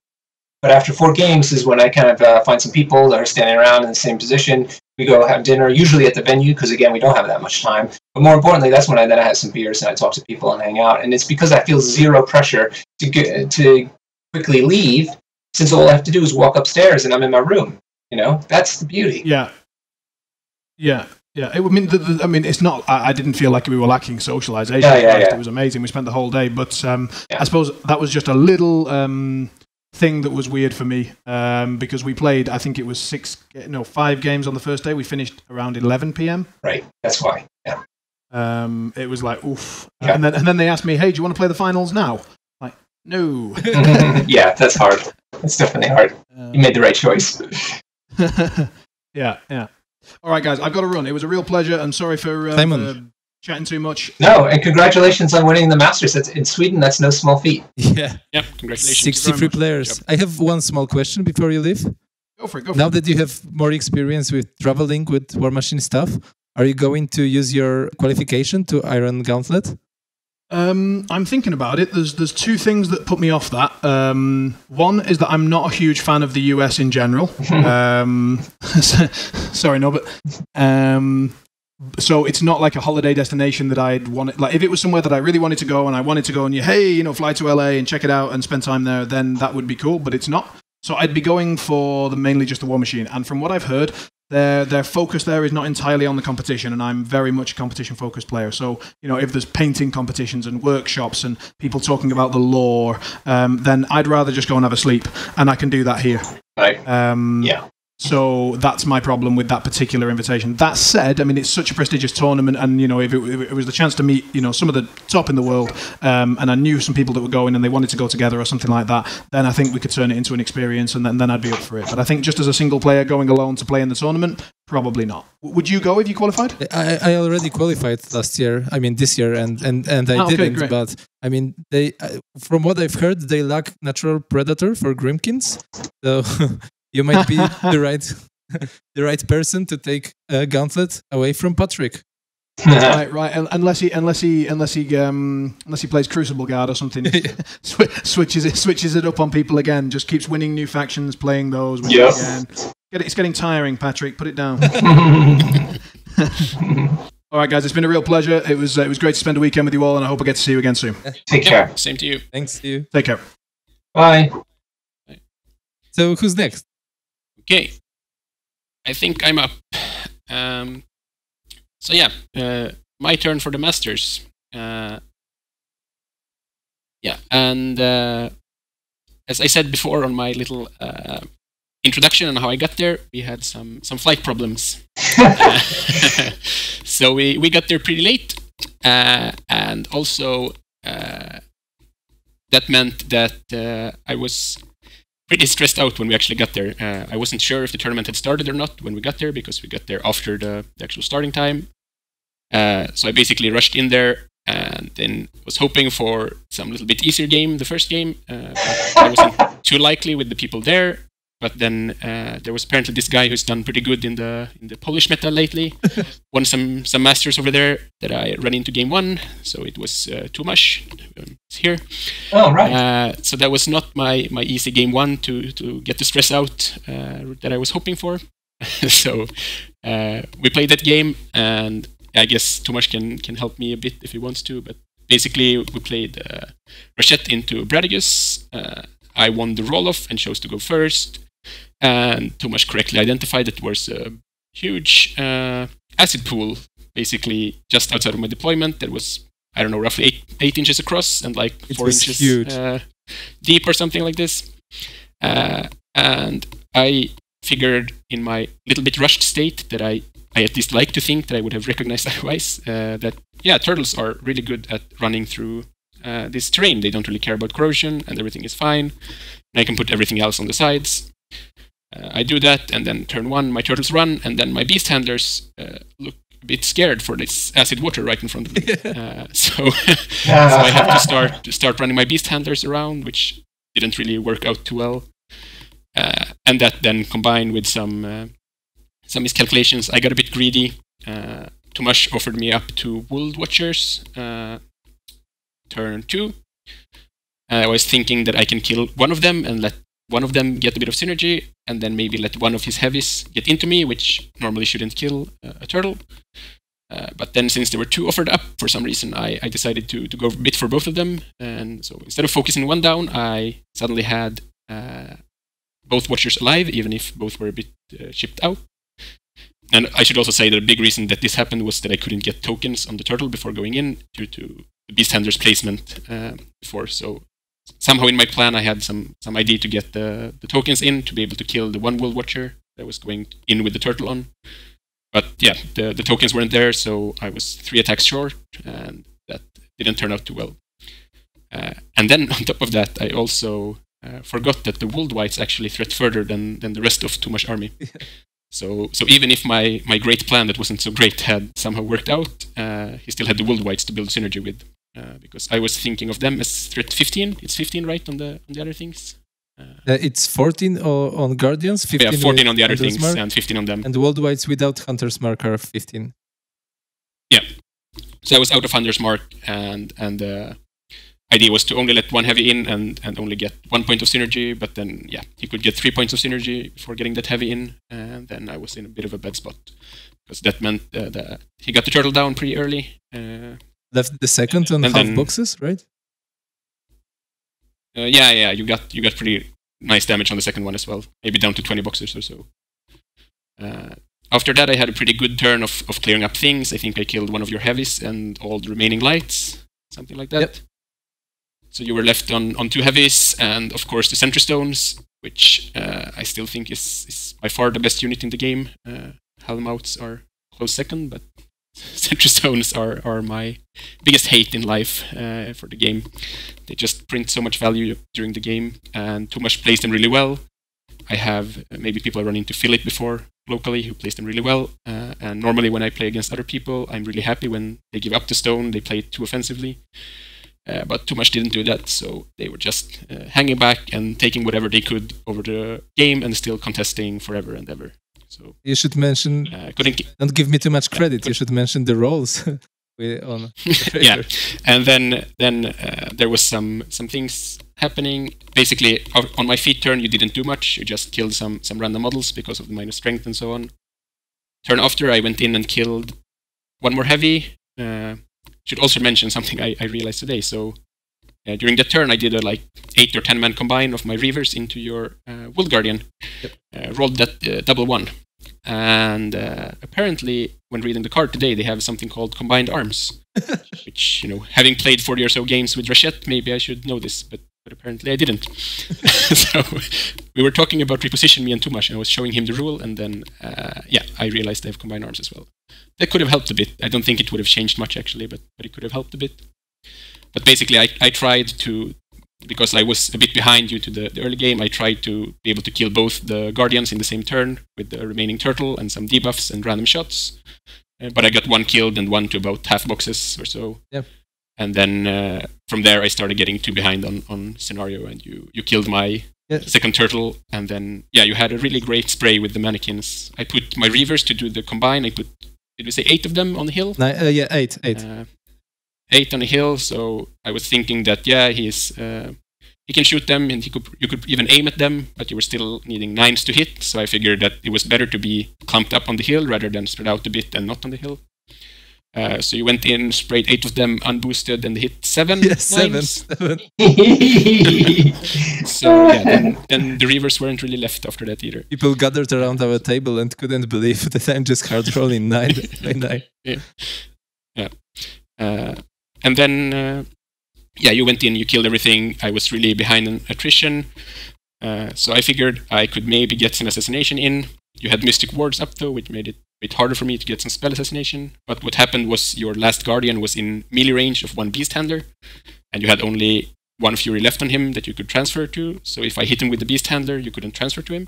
But after 4 games is when I kind of find some people that are standing around in the same position. We go have dinner, usually at the venue, because again, we don't have that much time. But more importantly, that's when I have some beers and I talk to people and hang out. And it's because I feel zero pressure to quickly leave, since all I have to do is walk upstairs and I'm in my room. That's the beauty. Yeah. I mean, it's not. I didn't feel like we were lacking socialization. Yeah. It was amazing. We spent the whole day, but I suppose that was just a little thing that was weird for me because we played. I think it was 5 games on the first day. We finished around 11 p.m. Right. That's why. Yeah. It was like oof. Yeah. And then they asked me, "Hey, do you want to play the finals now?" Like, no. Yeah, that's hard. It's definitely hard. You made the right choice. Yeah. All right, guys, I've got to run. It was a real pleasure, and sorry for Simon. Chatting too much. No, and congratulations on winning the Masters. In Sweden, that's no small feat. Yeah. Yeah, congratulations. 63 players. I have one small question before you leave. Go for it. Now that you have more experience with traveling with War Machine stuff, are you going to use your qualification to Iron Gauntlet? I'm thinking about it. There's two things that put me off that. One is that I'm not a huge fan of the US in general. Sorry, no, but so it's not like a holiday destination that I'd want. Like if it was somewhere that I really wanted to go and I wanted to go and fly to LA and check it out and spend time there, then that would be cool. But it's not. So I'd be going for mainly just the War Machine. And from what I've heard, their focus there is not entirely on the competition, and I'm very much a competition-focused player. So, if there's painting competitions and workshops and people talking about the lore, then I'd rather just go and have a sleep, and I can do that here. Right. Yeah. So that's my problem with that particular invitation. That said, I mean, it's such a prestigious tournament, and if it was the chance to meet some of the top in the world, and I knew some people that were going and they wanted to go together or something like that, then I think we could turn it into an experience, and then I'd be up for it. But I think just as a single player going alone to play in the tournament, probably not. Would you go if you qualified? I already qualified last year. I mean this year, and I didn't. Great. But I mean, they from what I've heard, they lack natural predator for Grimkins. So. You might be the right person to take a Gauntlet away from Patrick. Right. Unless he plays Crucible Guard or something, switches it up on people again. Just keeps winning new factions, playing those. Again. It's getting tiring, Patrick. Put it down. All right, guys. It's been a real pleasure. It was great to spend a weekend with you all, and I hope I get to see you again soon. Take care. Same to you. Thanks to you. Take care. Bye. So who's next? Okay, I think I'm up. So yeah, my turn for the Masters. And as I said before on my little introduction on how I got there, we had some flight problems. So we got there pretty late, and also that meant that I was pretty stressed out when we actually got there. I wasn't sure if the tournament had started or not when we got there, because we got there after the actual starting time. So I basically rushed in there and then was hoping for some little bit easier game, the first game. But I wasn't too likely with the people there. But then there was apparently this guy who's done pretty good in the Polish meta lately. Won some masters over there that I ran into game one. So it was Tomasz. It's here. Oh, right. So that was not my easy game one to get the stress out that I was hoping for. So we played that game, and I guess Tomasz can help me a bit if he wants to. But basically, we played Rashette into Bradigus. I won the roll-off and chose to go first. And Tomasz correctly identified that there was a huge acid pool, basically just outside of my deployment. That was, I don't know, roughly 8 inches across and like 4 inches deep or something like this. And I figured in my little bit rushed state that I at least like to think that I would have recognized otherwise that, yeah, turtles are really good at running through this terrain. They don't really care about corrosion and everything is fine. And I can put everything else on the sides. I do that, and then turn one, my turtles run, and then my beast handlers look a bit scared for this acid water right in front of me. So I have to start running my beast handlers around, which didn't really work out too well. And that then combined with some miscalculations, I got a bit greedy. Tomasz offered me up to Wold Watchers, turn 2. I was thinking that I can kill one of them and let one of them get a bit of synergy, and then maybe let one of his heavies get into me, which normally shouldn't kill a turtle. But then since there were 2 offered up, for some reason, I decided to go a bit for both of them. And so instead of focusing one down, I suddenly had both Watchers alive, even if both were a bit chipped out. And I should also say that a big reason that this happened was that I couldn't get tokens on the turtle before going in due to the Beast Handler's placement before. So somehow in my plan, I had some idea to get the tokens in to be able to kill the one Wold Watcher that was going in with the turtle on. But yeah, the tokens weren't there, so I was 3 attacks short, and that didn't turn out too well. And then on top of that, I also forgot that the Wold Whites actually threat further than the rest of Tomasz's army. So even if my great plan that wasn't so great had somehow worked out, he still had the Wold Whites to build synergy with, because I was thinking of them as threat 15. It's 15, right, on the other things? It's 14 on Guardians, 15 14 on the other Hunter's things, Mark, and 15 on them. and World Whites without Hunter's Mark are 15. Yeah. So I was out of Hunter's Mark, and the idea was to only let one heavy in and only get 1 point of synergy, but then, yeah, he could get 3 points of synergy before getting that heavy in, and then I was in a bit of a bad spot, because that meant that he got the turtle down pretty early. Left the second on half boxes, right? Yeah, you got pretty nice damage on the second one as well, maybe down to 20 boxes or so. After that, I had a pretty good turn of clearing up things. I think I killed one of your heavies and all the remaining lights, something like that. Yep. So you were left on 2 heavies, and of course the Sentry Stones, which I still think is by far the best unit in the game. Hellmouths are close second, but Sentry Stones are my biggest hate in life for the game. They just print so much value during the game, and Tomasz plays them really well. I have maybe people I run into Philip before locally who plays them really well, and normally when I play against other people, I'm really happy when they give up the stone, they play it too offensively. But Tomasz didn't do that, so they were just hanging back and taking whatever they could over the game and still contesting forever and ever. So you should mention. Don't give me too much credit. You should mention the roles. Yeah, and then there was some things happening. Basically, on my feet turn, you didn't do much. You just killed some random models because of the minus strength and so on. Turn after, I went in and killed one more heavy. Should also mention something I realized today. So during that turn, I did a 8 or 10 man combine of my Reavers into your Wood Guardian. Yep. Rolled that double 1. And apparently, when reading the card today, they have something called Combined Arms. Which, having played 40 or so games with Rashette, maybe I should know this, but apparently I didn't. So we were talking about reposition, me and Tomasz, and I was showing him the rule, and then, I realized they have Combined Arms as well. That could have helped a bit. I don't think it would have changed much, actually, but it could have helped a bit. But basically, I tried to, because I was a bit behind due to the early game, I tried to be able to kill both the Guardians in the same turn with the remaining turtle and some debuffs and random shots. But I got 1 killed and 1 to about half boxes or so. Yep. And then from there, I started getting too behind on scenario, and you killed my second turtle. And then, you had a really great spray with the mannequins. I put my Reavers to do the combine. did we say 8 of them on the hill? 8. 8 on the hill, so I was thinking that he can shoot them, and you could even aim at them, but you were still needing 9s to hit. So I figured that it was better to be clumped up on the hill rather than spread out a bit and not on the hill. So you went in, sprayed 8 of them unboosted, and hit 7. Yes, 7. So then the Reavers weren't really left after that either. People gathered around our table and couldn't believe that I'm just hard rolling 9 by 9. Yeah. And then, you went in, you killed everything. I was really behind on attrition. So I figured I could maybe get some assassination in. You had Mystic Wards up, though, which made it a bit harder for me to get some spell assassination. But what happened was your last Guardian was in melee range of 1 Beast Handler, and you had only 1 Fury left on him that you could transfer to. So if I hit him with the Beast Handler, you couldn't transfer to him.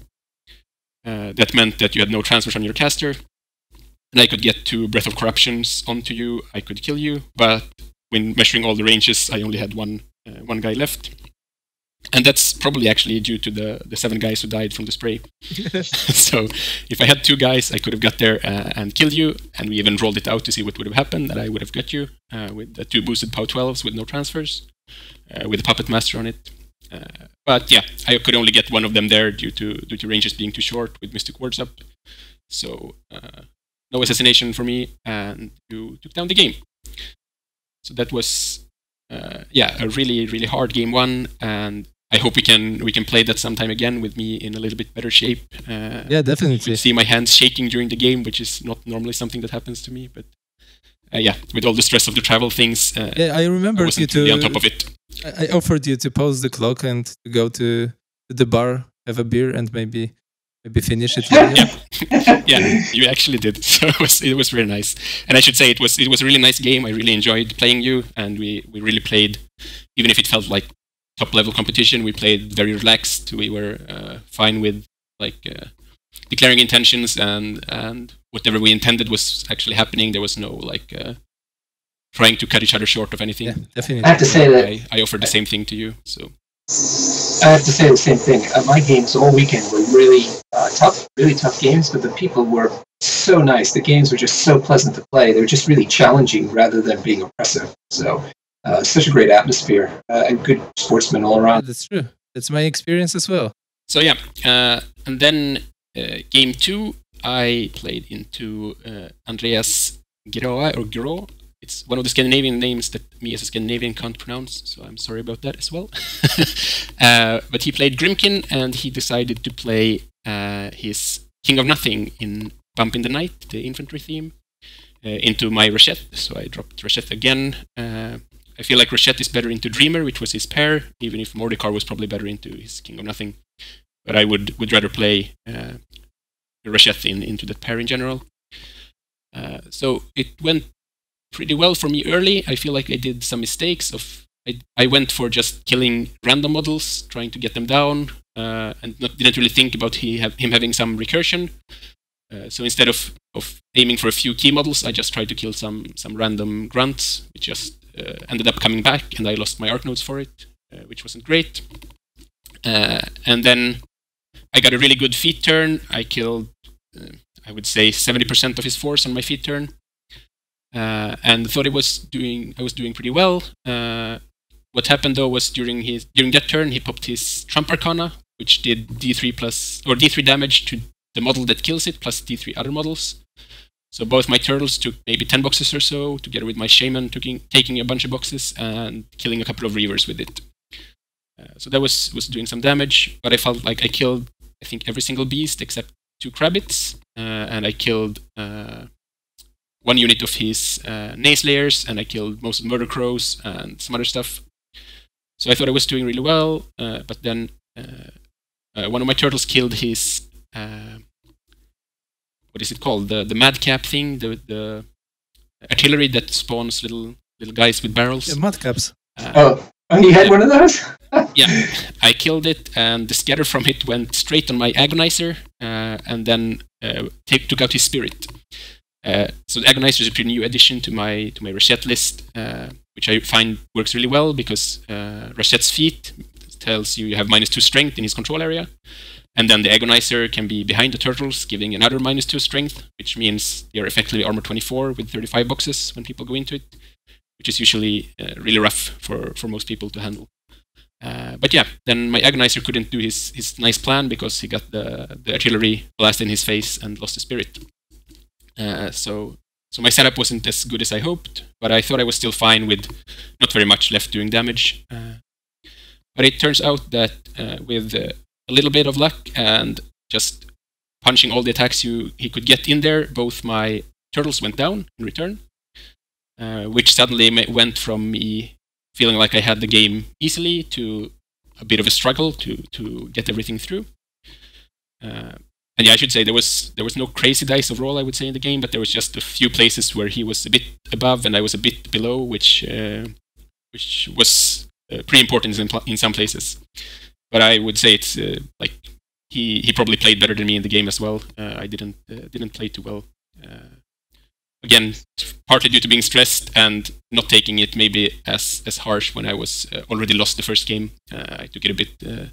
That meant that you had no transfers on your caster. And I could get 2 Breath of Corruptions onto you. I could kill you, but when measuring all the ranges, I only had one guy left. And that's probably actually due to the 7 guys who died from the spray. So if I had 2 guys, I could have got there and killed you, and we even rolled it out to see what would have happened, and I would have got you with the 2 boosted POW 12s with no transfers, with a Puppet Master on it. But I could only get 1 of them there due to ranges being too short with Mystic Wards up. So no assassination for me, and you took down the game. So that was a really, really hard game 1, and I hope we can play that sometime again with me in a little bit better shape. Definitely. You see my hands shaking during the game, which is not normally something that happens to me, but with all the stress of the travel things, I remember I wasn't really on top of it. I offered you to pause the clock and to go to the bar, have a beer, and maybe finish it. You actually did. So it was really nice. And I should say it was a really nice game. I really enjoyed playing you, and we really played, even if it felt like top level competition, we played very relaxed. We were fine with declaring intentions, and whatever we intended was actually happening. There was no like trying to cut each other short of anything. Yeah, definitely. I have to say that I offered the same thing to you. So I have to say the same thing. My games all weekend were really tough games, but the people were so nice. The games were just so pleasant to play. They were just really challenging rather than being oppressive. So such a great atmosphere and good sportsmen all Yeah, around. that's true. That's my experience as well. So yeah, and then game 2, I played into Andreas Groa or Gro. It's one of the Scandinavian names that me as a Scandinavian can't pronounce, so I'm sorry about that as well. But he played Grimkin, and he decided to play his King of Nothing in Bump in the Night, the infantry theme, into my Rachette. So I dropped Rachette again. I feel like Rachette is better into Dreamer, which was his pair, even if Mordekar was probably better into his King of Nothing. But I would rather play Rachette into that pair in general. So it went pretty well for me early. I feel like I did some mistakes. I went for just killing random models, trying to get them down, and didn't really think about him having some recursion. So instead of aiming for a few key models, I just tried to kill some random grunts, which just ended up coming back, and I lost my arc nodes for it, which wasn't great. And then I got a really good feat turn. I killed, I would say, 70% of his force on my feat turn, and thought I was doing pretty well. What happened though was during that turn, he popped his Trump Arcana, which did D3 damage to the model that kills it, plus D3 other models. So both my turtles took maybe 10 boxes or so, together with my shaman taking a bunch of boxes and killing a couple of reavers with it. So that was doing some damage, but I felt like I killed, I think, every single beast except 2 Krabbits, and I killed 1 unit of his Nayslayers, and I killed most of the Murder Crows and some other stuff. So I thought I was doing really well, but then one of my turtles killed his what is it called? The madcap thing, the artillery that spawns little guys with barrels. Yeah, mudcaps. You had one of those? Yeah, I killed it, and the scatter from it went straight on my Agonizer, and then took out his spirit. So the Agonizer is a pretty new addition to my Rachette list, which I find works really well because Rachette's feat tells you have -2 strength in his control area. And then the Agonizer can be behind the turtles, giving another -2 strength, which means they're effectively armor 24 with 35 boxes when people go into it, which is usually really rough for most people to handle. But yeah, then my Agonizer couldn't do his nice plan because he got the artillery blast in his face and lost his spirit. So my setup wasn't as good as I hoped, but I thought I was still fine with not very much left doing damage. But it turns out that with a little bit of luck and just punching all the attacks he could get in there, both my turtles went down in return, which suddenly went from me feeling like I had the game easily to a bit of a struggle to get everything through. And yeah, I should say there was no crazy dice overall, I would say, in the game, but there was just a few places where he was a bit above and I was a bit below, which was pretty important in some places. But I would say it's like he probably played better than me in the game as well. I didn't play too well. Again, partly due to being stressed and not taking it maybe as harsh when I was already lost the first game. I took it a bit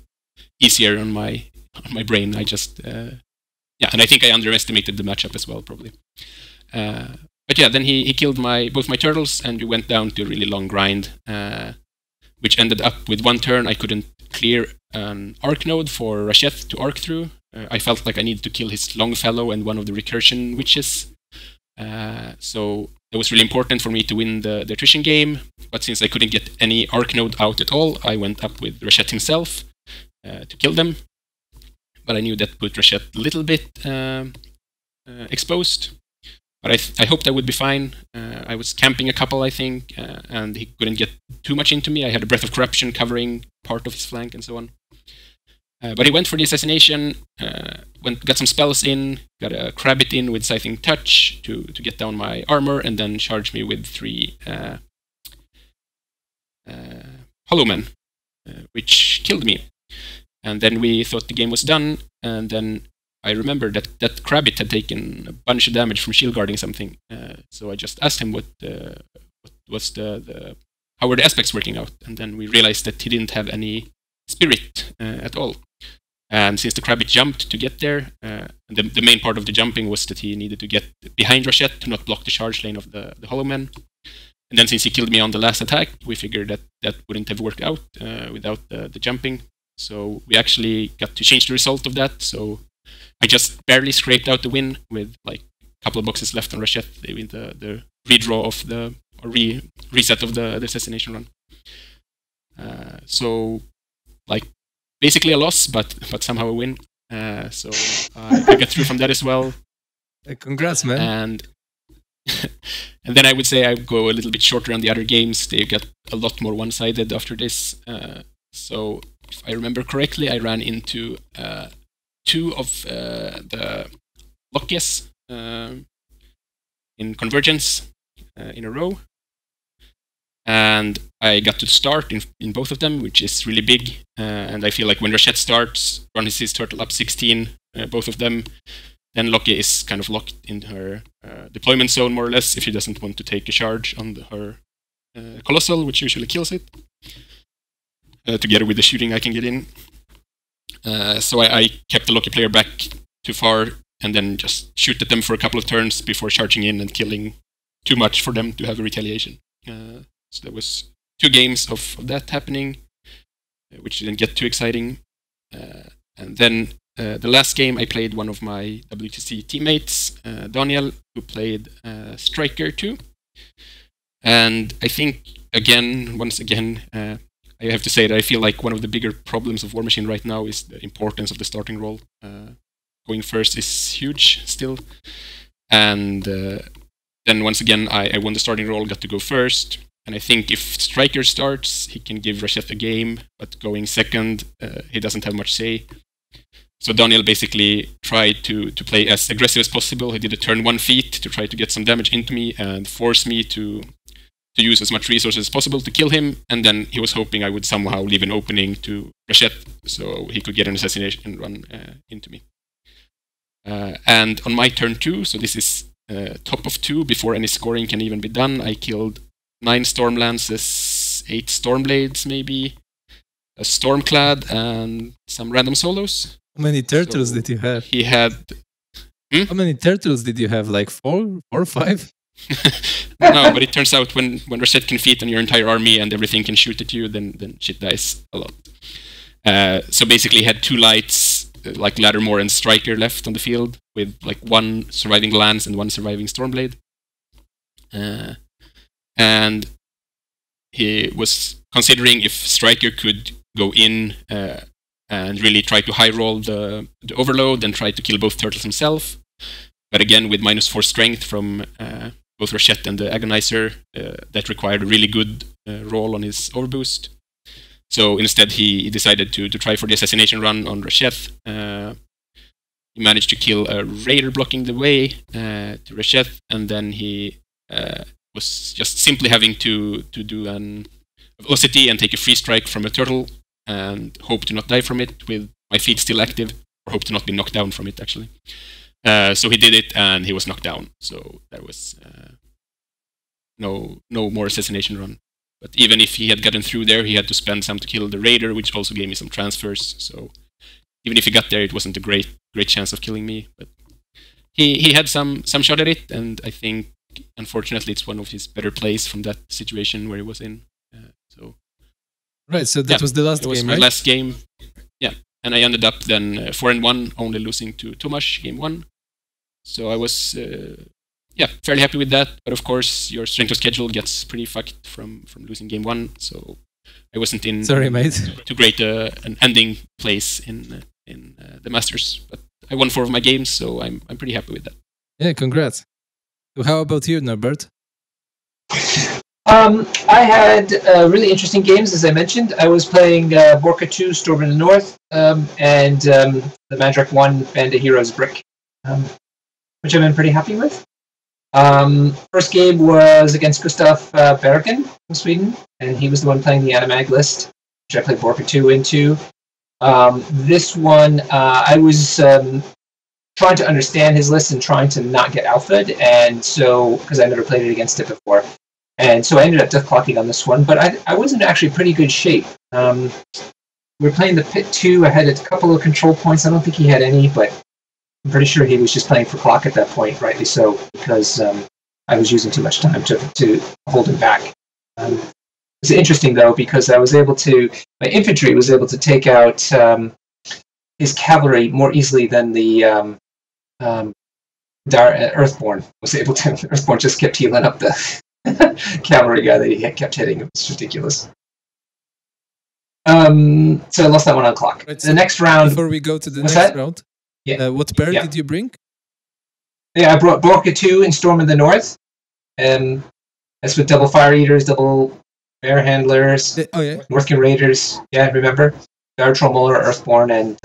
easier on my brain. I just and I think I underestimated the matchup as well, probably. But yeah, then he killed both my turtles, and we went down to a really long grind, which ended up with 1 turn I couldn't clear an arc node for Rachette to arc through. I felt like I needed to kill his Longfellow and one of the recursion witches. So it was really important for me to win the attrition game, but since I couldn't get any arc node out at all, I went up with Rachette himself to kill them. But I knew that put Rachette a little bit exposed. But I hoped I would be fine. I was camping a couple, I think, and he couldn't get too much into me. I had a Breath of Corruption covering part of his flank and so on. But he went for the assassination, got some spells in, got a Krabbit in with Scything Touch to get down my armor, and then charged me with 3 Hollow Men, which killed me. And then we thought the game was done, and then I remember that Krabbit had taken a bunch of damage from shield guarding something. So I just asked him what was how were the aspects working out, and then we realized that he didn't have any spirit at all. And since the Krabbit jumped to get there, the main part of the jumping was that he needed to get behind Rashette to not block the charge lane of the Hollow Men. And then since he killed me on the last attack, we figured that wouldn't have worked out without the jumping. So we actually got to change the result of that. So I just barely scraped out the win with like a couple of boxes left on Rashette with the redraw of reset of the assassination run. So like basically a loss, but somehow a win. So I got through from that as well. Congrats, man. And then I would say I would go a little bit shorter on the other games. They got a lot more one-sided after this. So if I remember correctly, I ran into 2 of the Lockies in Convergence in a row. And I got to start in both of them, which is really big. And I feel like when Rashette starts, runs his turtle up 16, both of them, then Loki is kind of locked in her deployment zone, more or less, if she doesn't want to take a charge on her Colossal, which usually kills it, together with the shooting I can get in. So I kept the Loki player back too far, and then just shoot at them for a couple of turns before charging in and killing too much for them to have a retaliation. So there was 2 games of that happening, which didn't get too exciting. And then the last game, I played one of my WTC teammates, Daniel, who played Striker 2. And I think, once again, I have to say that I feel like one of the bigger problems of War Machine right now is the importance of the starting role. Going first is huge still. And then once again, I won the starting role, got to go first. And I think if Striker starts, he can give Rashette a game, but going second, he doesn't have much say. So Daniel basically tried to play as aggressive as possible. He did a turn 1 feat to try to get some damage into me and force me to use as much resources as possible to kill him. And then he was hoping I would somehow leave an opening to Rashette so he could get an assassination run into me. And on my turn 2, so this is top of 2 before any scoring can even be done, I killed 9 Stormlances, 8 Stormblades maybe, a Stormclad, and some random solos. How many turtles did you have? He had... How many turtles did you have? Like 4 or 5? No, but it turns out when Rashette can feat on your entire army and everything can shoot at you, then shit dies a lot. So basically he had 2 lights, like Lattermore and Striker left on the field, with like 1 surviving Lance and 1 surviving Stormblade. And he was considering if Striker could go in and really try to high roll the Overload and try to kill both turtles himself. But again, with -4 strength from both Rashette and the Agonizer, that required a really good roll on his Overboost. So instead he decided to try for the assassination run on Rashette. He managed to kill a Raider blocking the way to Rashette, and then he was just simply having to do an velocity and take a free strike from a turtle and hope to not die from it with my feet still active, or hope to not be knocked down from it actually. So he did it and he was knocked down. So there was no more assassination run. But even if he had gotten through there, he had to spend some to kill the Raider, which also gave me some transfers. So even if he got there, it wasn't a great chance of killing me. But he had some shot at it, and I think unfortunately it's one of his better plays from that situation where he was in. Right, so that was the last game, right? It was my last game. Yeah, and I ended up then 4-1, only losing to Tomasz game 1. So I was fairly happy with that. But of course, your strength of schedule gets pretty fucked from losing game 1. So I wasn't in too great an ending place in the Masters. But I won 4 of my games, so I'm pretty happy with that. Yeah, congrats. So how about you, Norbert? I had really interesting games, as I mentioned. I was playing Borka 2, Storm in the North, and the Mandrake 1 Band of Heroes Brick, which I've been pretty happy with. First game was against Gustav Bergen from Sweden, and he was the one playing the Animag list, which I played Borka 2 into. This one, I was trying to understand his list and trying to not get alphaed. And so, because I never played it against it before. And so I ended up death clocking on this one, but I was in actually pretty good shape. We were playing the pit 2. I had a couple of control points. I don't think he had any, but I'm pretty sure he was just playing for clock at that point, rightly so, because I was using too much time to hold him back. It's interesting, though, because I was able to, my infantry was able to take out his cavalry more easily than the Earthborn was able to. Earthborn just kept healing up the cavalry guy that he kept hitting. It was ridiculous. So I lost that one on clock. Right, the next round... Before we go to the next round, what pair did you bring? Yeah, I brought Borka 2 and Storm in the North. That's with double Fire Eaters, double Bear Handlers, Northkin Raiders. Yeah, remember? Guard Troll Muller, Earthborn, and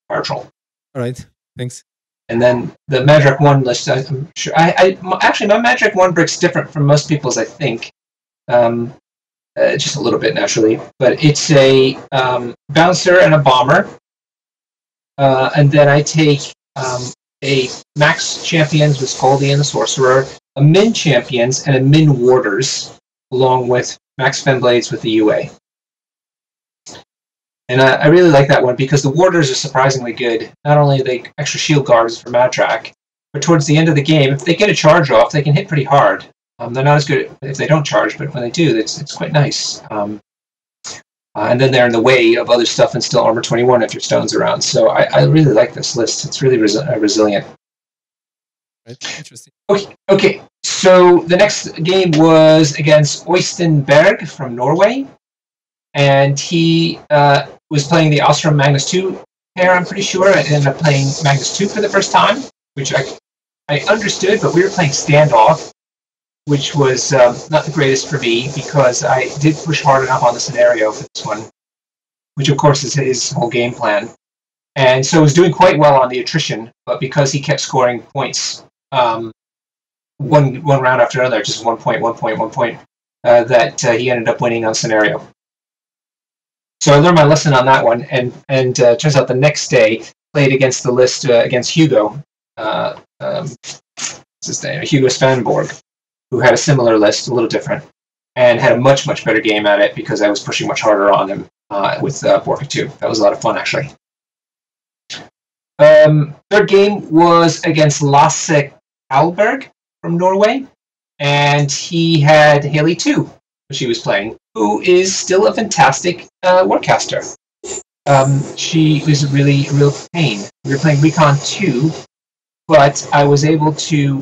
Fire Troll. All right, thanks. And then the Madrak 1 list, I'm sure... actually, my Madrak 1 brick's different from most people's, I think. Just a little bit, naturally. But it's a Bouncer and a Bomber. And then I take a Max Champions with Scaldy and the Sorcerer, a Min Champions, and a Min Warders, along with Max Fenblades with the UA. And I really like that one because the Warders are surprisingly good. Not only are they extra shield guards for Madrak, but towards the end of the game, if they get a charge off, they can hit pretty hard. They're not as good if they don't charge, but when they do, it's quite nice. And then they're in the way of other stuff and still armor 21 if your stone's around. So I really like this list. It's really resilient. Right. Interesting. Okay. So the next game was against Øystein Berg from Norway. And he was playing the Ostrom Magnus 2 pair, I'm pretty sure. I ended up playing Magnus 2 for the first time, which I understood, but we were playing Standoff, which was not the greatest for me because I did push hard enough on the scenario for this one, which of course is his whole game plan. And so I was doing quite well on the attrition, but because he kept scoring points one round after another, just 1 point, that he ended up winning on scenario. So I learned my lesson on that one, and turns out the next day played against the list against Hugo, what's his name? Hugo Spanborg, who had a similar list, a little different, and had a much better game at it because I was pushing much harder on him with Borka 2. That was a lot of fun, actually. Third game was against Lasse Alberg from Norway, and he had Haley 2, which he was playing, who is still a fantastic warcaster. She was a real pain. We were playing Recon 2, but I was able to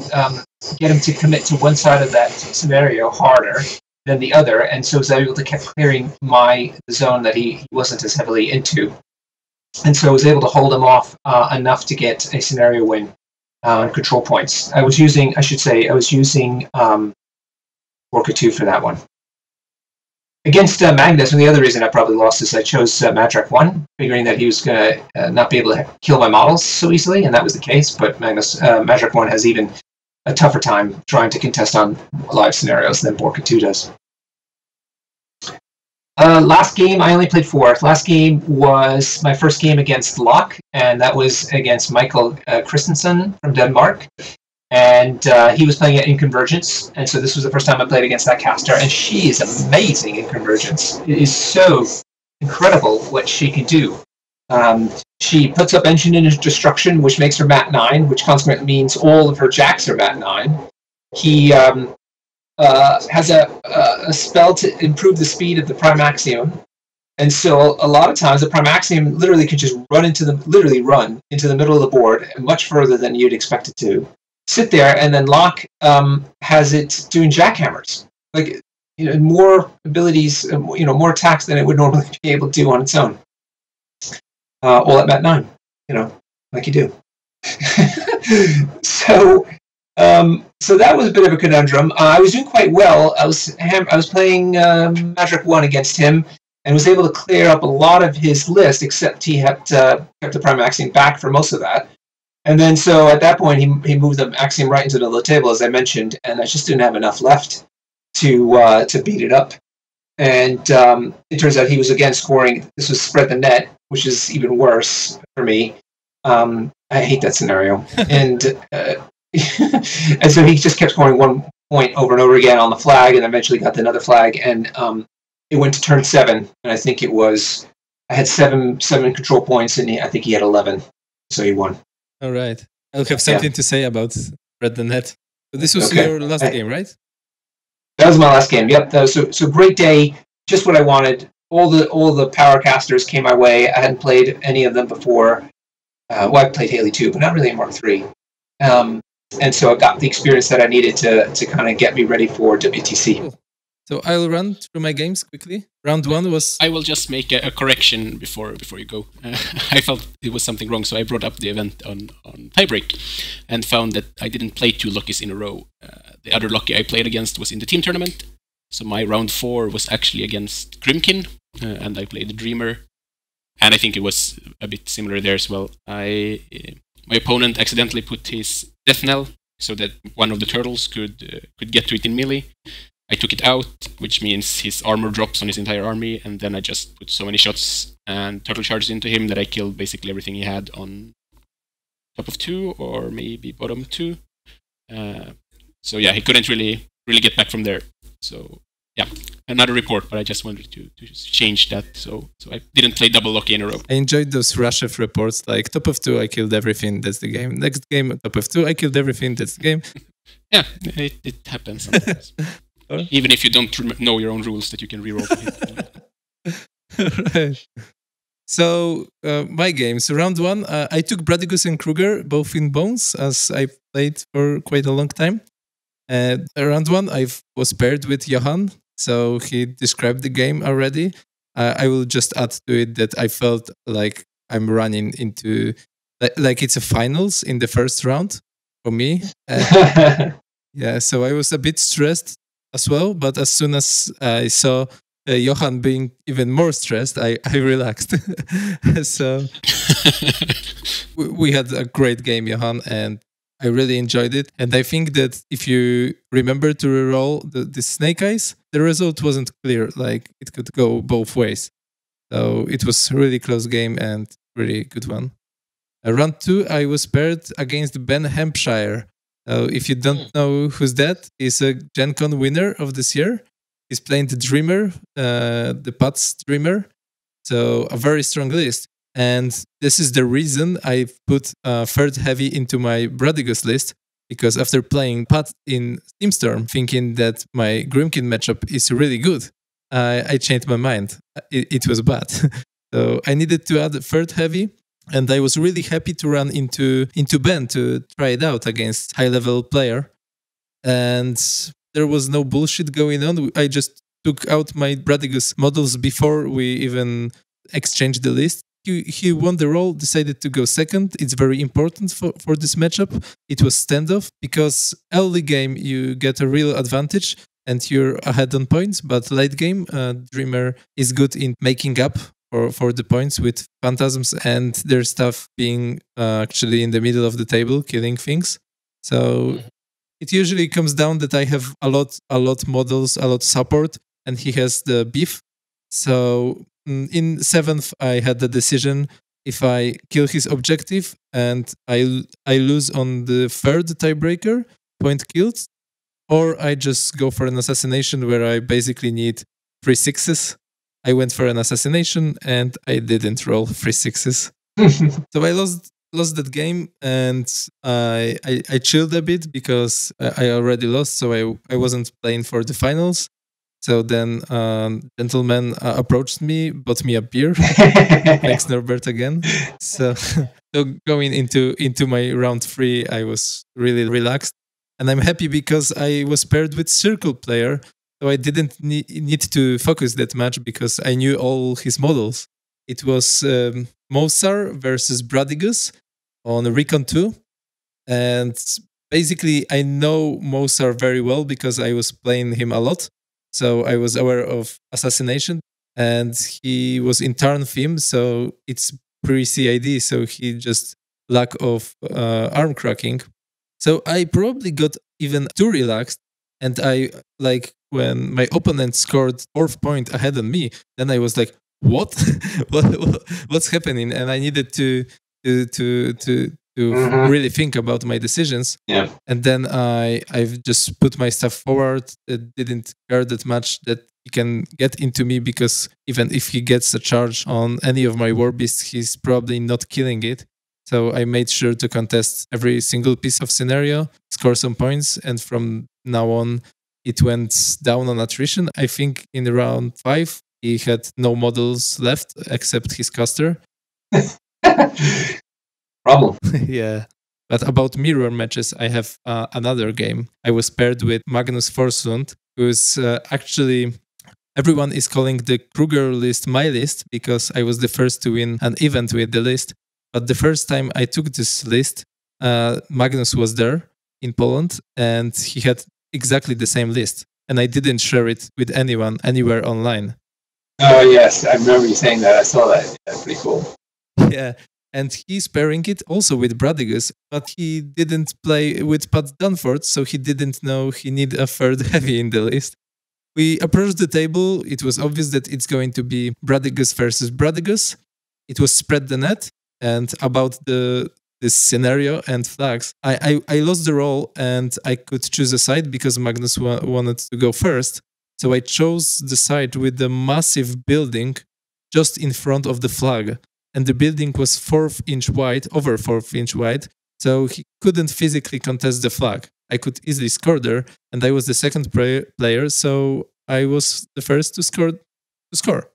get him to commit to one side of that scenario harder than the other, and so I was able to keep clearing the zone that he wasn't as heavily into. And so I was able to hold him off enough to get a scenario win on control points. I was using Borka 2 for that one. Against Magnus, and the other reason I probably lost is I chose Madrak 1, figuring that he was going to not be able to kill my models so easily, and that was the case, but Madrak 1 has even a tougher time trying to contest on live scenarios than Borka 2 does. Last game, I only played 4. Last game was my first game against Locke, and that was against Michael Christensen from Denmark. And he was playing it in Convergence, and so this was the first time I played against that caster, and she is amazing in Convergence. It is so incredible what she can do. She puts up Engine Destruction, which makes her Mat 9, which consequently means all of her jacks are Mat 9. He has a spell to improve the speed of the Primaxium, and so a lot of times the Primaxium literally could just run into the middle of the board, much further than you'd expect it to. Sit there, and then Locke has it doing jackhammers, like more abilities, more attacks than it would normally be able to do on its own. All at Mat 9, like you do. So that was a bit of a conundrum. I was doing quite well. I was playing Madrak 1 against him, and was able to clear up a lot of his list, except he kept the Primaxium back for most of that. And then, so at that point, he moved the Axiom right into the middle of the table, as I mentioned, and I just didn't have enough left to beat it up. And it turns out he was again scoring. This was Spread the Net, which is even worse for me. I hate that scenario. And and so he just kept scoring 1 point over and over again on the flag, and eventually got another flag, and it went to turn 7, and I think it was I had seven control points, and I think he had 11, so he won. All right, I'll have something to say about Red the Net. So this was your last game, right? That was my last game. Yep. So great day. Just what I wanted. All the Powercasters came my way. I hadn't played any of them before. Well, I played Haley 2, but not really in Mark 3. And so I got the experience that I needed to kind of get me ready for WTC. Cool. So I'll run through my games quickly. Round 1 was... I will just make a correction before you go. I felt it was something wrong, so I brought up the event on tiebreak and found that I didn't play 2 Lockies in a row. The other Locky I played against was in the team tournament. So my round 4 was actually against Grimkin, and I played the Dreamer. And I think it was a bit similar there as well. My opponent accidentally put his Death Knell so that one of the turtles could get to it in melee. I took it out, which means his armor drops on his entire army, and then I just put so many shots and turtle charges into him that I killed basically everything he had on top of 2 or maybe bottom 2. So yeah, he couldn't really get back from there. So yeah, another report, but I just wanted to change that so I didn't play double Locky in a row. I enjoyed those Rashef reports, like top of 2, I killed everything, that's the game. Next game, top of 2, I killed everything, that's the game. Yeah, it happens sometimes. Even if you don't know your own rules that you can reroll. Right. So my games, round 1, I took Bradigus and Kruger, both in Bones, as I played for quite a long time. Round 1, I was paired with Johan, so he described the game already. I will just add to it that I felt like I'm running into, like it's a finals in the first round for me. Yeah, so I was a bit stressed as well, but as soon as I saw Johan being even more stressed, I relaxed. So we had a great game, Johan, and I really enjoyed it. And I think that if you remember to reroll the Snake Eyes, the result wasn't clear. Like, it could go both ways. So it was a really close game and really good one. Round 2, I was paired against Ben Hampshire. If you don't know who's that, he's a Gen Con winner of this year. He's playing the Dreamer, the Pats Dreamer. So a very strong list. And this is the reason I put third heavy into my Bradigus list, because after playing Pat in Steamstorm, thinking that my Grimkin matchup is really good, I changed my mind. It was bad. So I needed to add third heavy, and I was really happy to run into Ben to try it out against high-level player. And there was no bullshit going on. I just took out my Bradigus models before we even exchanged the list. He won the roll, decided to go second. It's very important for this matchup. It was standoff, because early game you get a real advantage and you're ahead on points, but late game, Dreamer is good in making up for the points with phantasms and their stuff being actually in the middle of the table, killing things. So it usually comes down that I have a lot models, a lot support, and he has the beef. So in 7th, I had the decision if I kill his objective and I lose on the 3rd tiebreaker, point killed, or I just go for an assassination where I basically need 3 6s. I went for an assassination and I didn't roll 3 6s. So I lost that game, and I chilled a bit because I already lost, so I wasn't playing for the finals. So then gentleman approached me, bought me a beer. Thanks, Norbert, again. So going into my round 3, I was really relaxed. And I'm happy because I was paired with Circle player, so I didn't need to focus that much because I knew all his models. It was Mosar versus Bradigus on Recon 2. And basically, I know Mosar very well because I was playing him a lot. So I was aware of assassination, and he was in turn theme, so it's pre-CID, so he just lack of arm cracking. So I probably got even too relaxed, and I, like, when my opponent scored 4th point ahead of me, then I was like, what? What's happening? And I needed to to really think about my decisions. Yeah. And then I've just put my stuff forward. It didn't care that much that he can get into me, because even if he gets a charge on any of my war beasts, he's probably not killing it. So I made sure to contest every single piece of scenario, score some points, and from now on, it went down on attrition. I think in round 5, he had no models left except his caster. Problem. Yeah. But about mirror matches, I have another game. I was paired with Magnus Forslund, who's actually... Everyone is calling the Kruger list my list, because I was the first to win an event with the list. But the first time I took this list, Magnus was there in Poland, and he had exactly the same list. And I didn't share it with anyone anywhere online. Oh, yes. I remember you saying that. I saw that. That's pretty cool. Yeah. And he's pairing it also with Bradigus, but he didn't play with Pat Dunford, so he didn't know he needed a third heavy in the list. We approached the table. It was obvious that it's going to be Bradigus versus Bradigus. It was spread the net, and about this scenario and flags, I lost the roll, and I could choose a side because Magnus wanted to go first. So I chose the side with the massive building just in front of the flag. And the building was 4 inch wide, over 4 inch wide, so he couldn't physically contest the flag. I could easily score there, and I was the second player, so I was the first to score.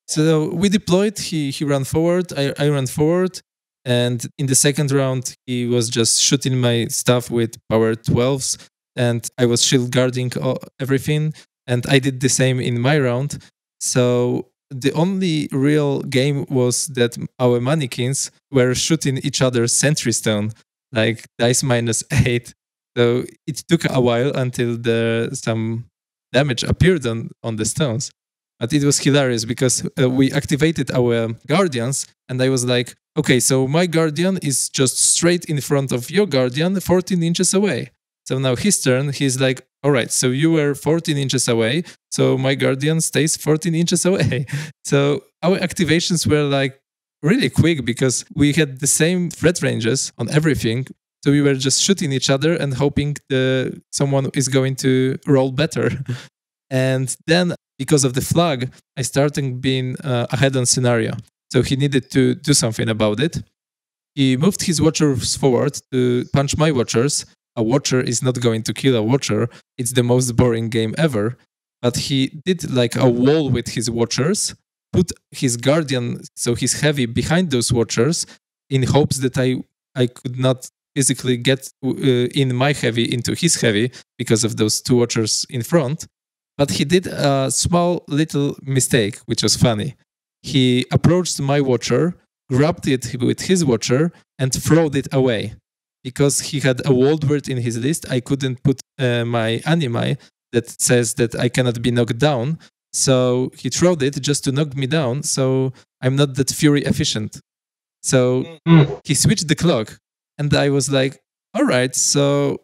So we deployed, he ran forward, I ran forward, and in the second round, he was just shooting my stuff with power 12s, and I was shield guarding everything, and I did the same in my round. So the only real game was that our mannequins were shooting each other's sentry stone, like dice -8. So it took a while until some damage appeared on the stones. But it was hilarious because we activated our guardians, and I was like, okay, so my guardian is just straight in front of your guardian, 14 inches away. So now his turn, he's like, all right, so you were 14 inches away, so my guardian stays 14 inches away. So our activations were like really quick because we had the same threat ranges on everything. So we were just shooting each other and hoping someone is going to roll better. And then because of the flag, I started being ahead on scenario. So he needed to do something about it. He moved his watchers forward to punch my watchers. A watcher is not going to kill a watcher. It's the most boring game ever. But he did like a wall with his watchers, put his guardian, so he's heavy, behind those watchers in hopes that I could not physically get in my heavy into his heavy because of those 2 watchers in front. But he did a small little mistake, which was funny. He approached my watcher, grabbed it with his watcher, and throwed it away. Because he had a world word in his list, I couldn't put my animi that says that I cannot be knocked down. So he throwed it just to knock me down, so I'm not that fury efficient. So he switched the clock, and I was like, all right, so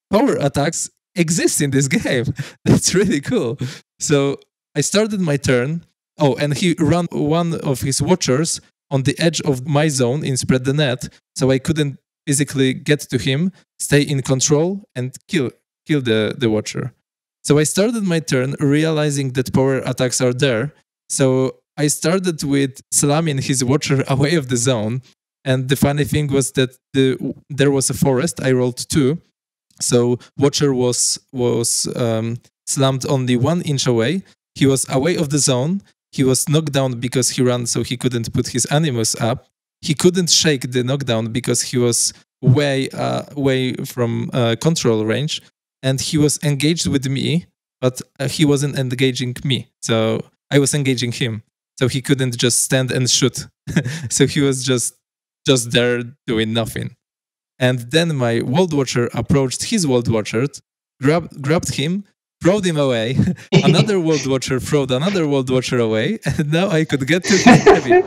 power attacks exist in this game. That's really cool. So I started my turn. Oh, and he ran one of his watchers on the edge of my zone in spread the net, so I couldn't physically get to him, stay in control, and kill the watcher. So I started my turn realizing that power attacks are there. So I started with slamming his watcher away of the zone. And the funny thing was that there was a forest. I rolled 2. So watcher was slammed only 1 inch away. He was away of the zone. He was knocked down because he ran, so he couldn't put his animus up. He couldn't shake the knockdown because he was way from control range, and he was engaged with me, but he wasn't engaging me. So I was engaging him. So he couldn't just stand and shoot. So he was just there doing nothing. And then my World Watcher approached his World Watcher, grabbed him, throwed him away. Another World Watcher throwed another World Watcher away, and now I could get to his heavy.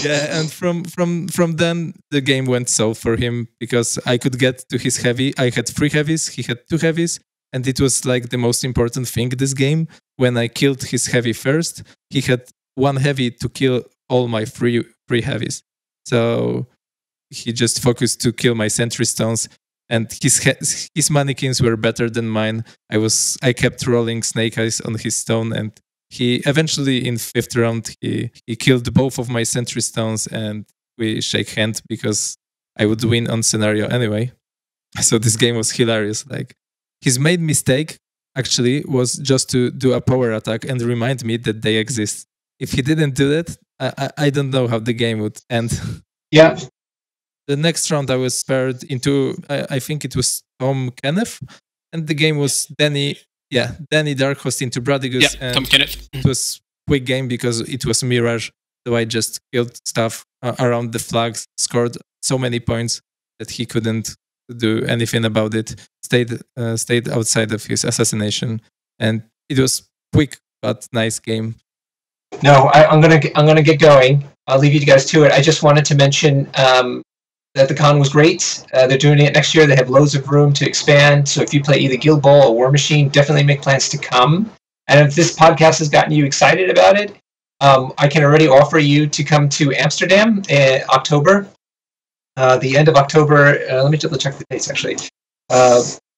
Yeah, and from then the game went south for him because I could get to his heavy. I had 3 heavies, he had 2 heavies, and it was like the most important thing this game. When I killed his heavy first, he had 1 heavy to kill all my 3 heavies. So he just focused to kill my sentry stones, and his mannequins were better than mine. I kept rolling snake eyes on his stone, and he eventually in 5th round he killed both of my sentry stones, and we shake hands because I would win on scenario anyway. So this game was hilarious. Like, his main mistake actually was just to do a power attack and remind me that they exist. If he didn't do that, I don't know how the game would end. Yeah. The next round I was paired into, I think it was Tom Kenneth, and the game was Danny Darkhost into Bradigus. Yeah, Tom Kenneth. It was quick game because it was Mirage, so I just killed stuff around the flags, scored so many points that he couldn't do anything about it. Stayed outside of his assassination, and it was quick but nice game. No, I'm gonna get going. I'll leave you guys to it. I just wanted to mention that the con was great. They're doing it next year. They have loads of room to expand. So if you play either Guild Ball or War Machine, definitely make plans to come. And if this podcast has gotten you excited about it, I can already offer you to come to Amsterdam in October. The end of October, let me double check the dates actually,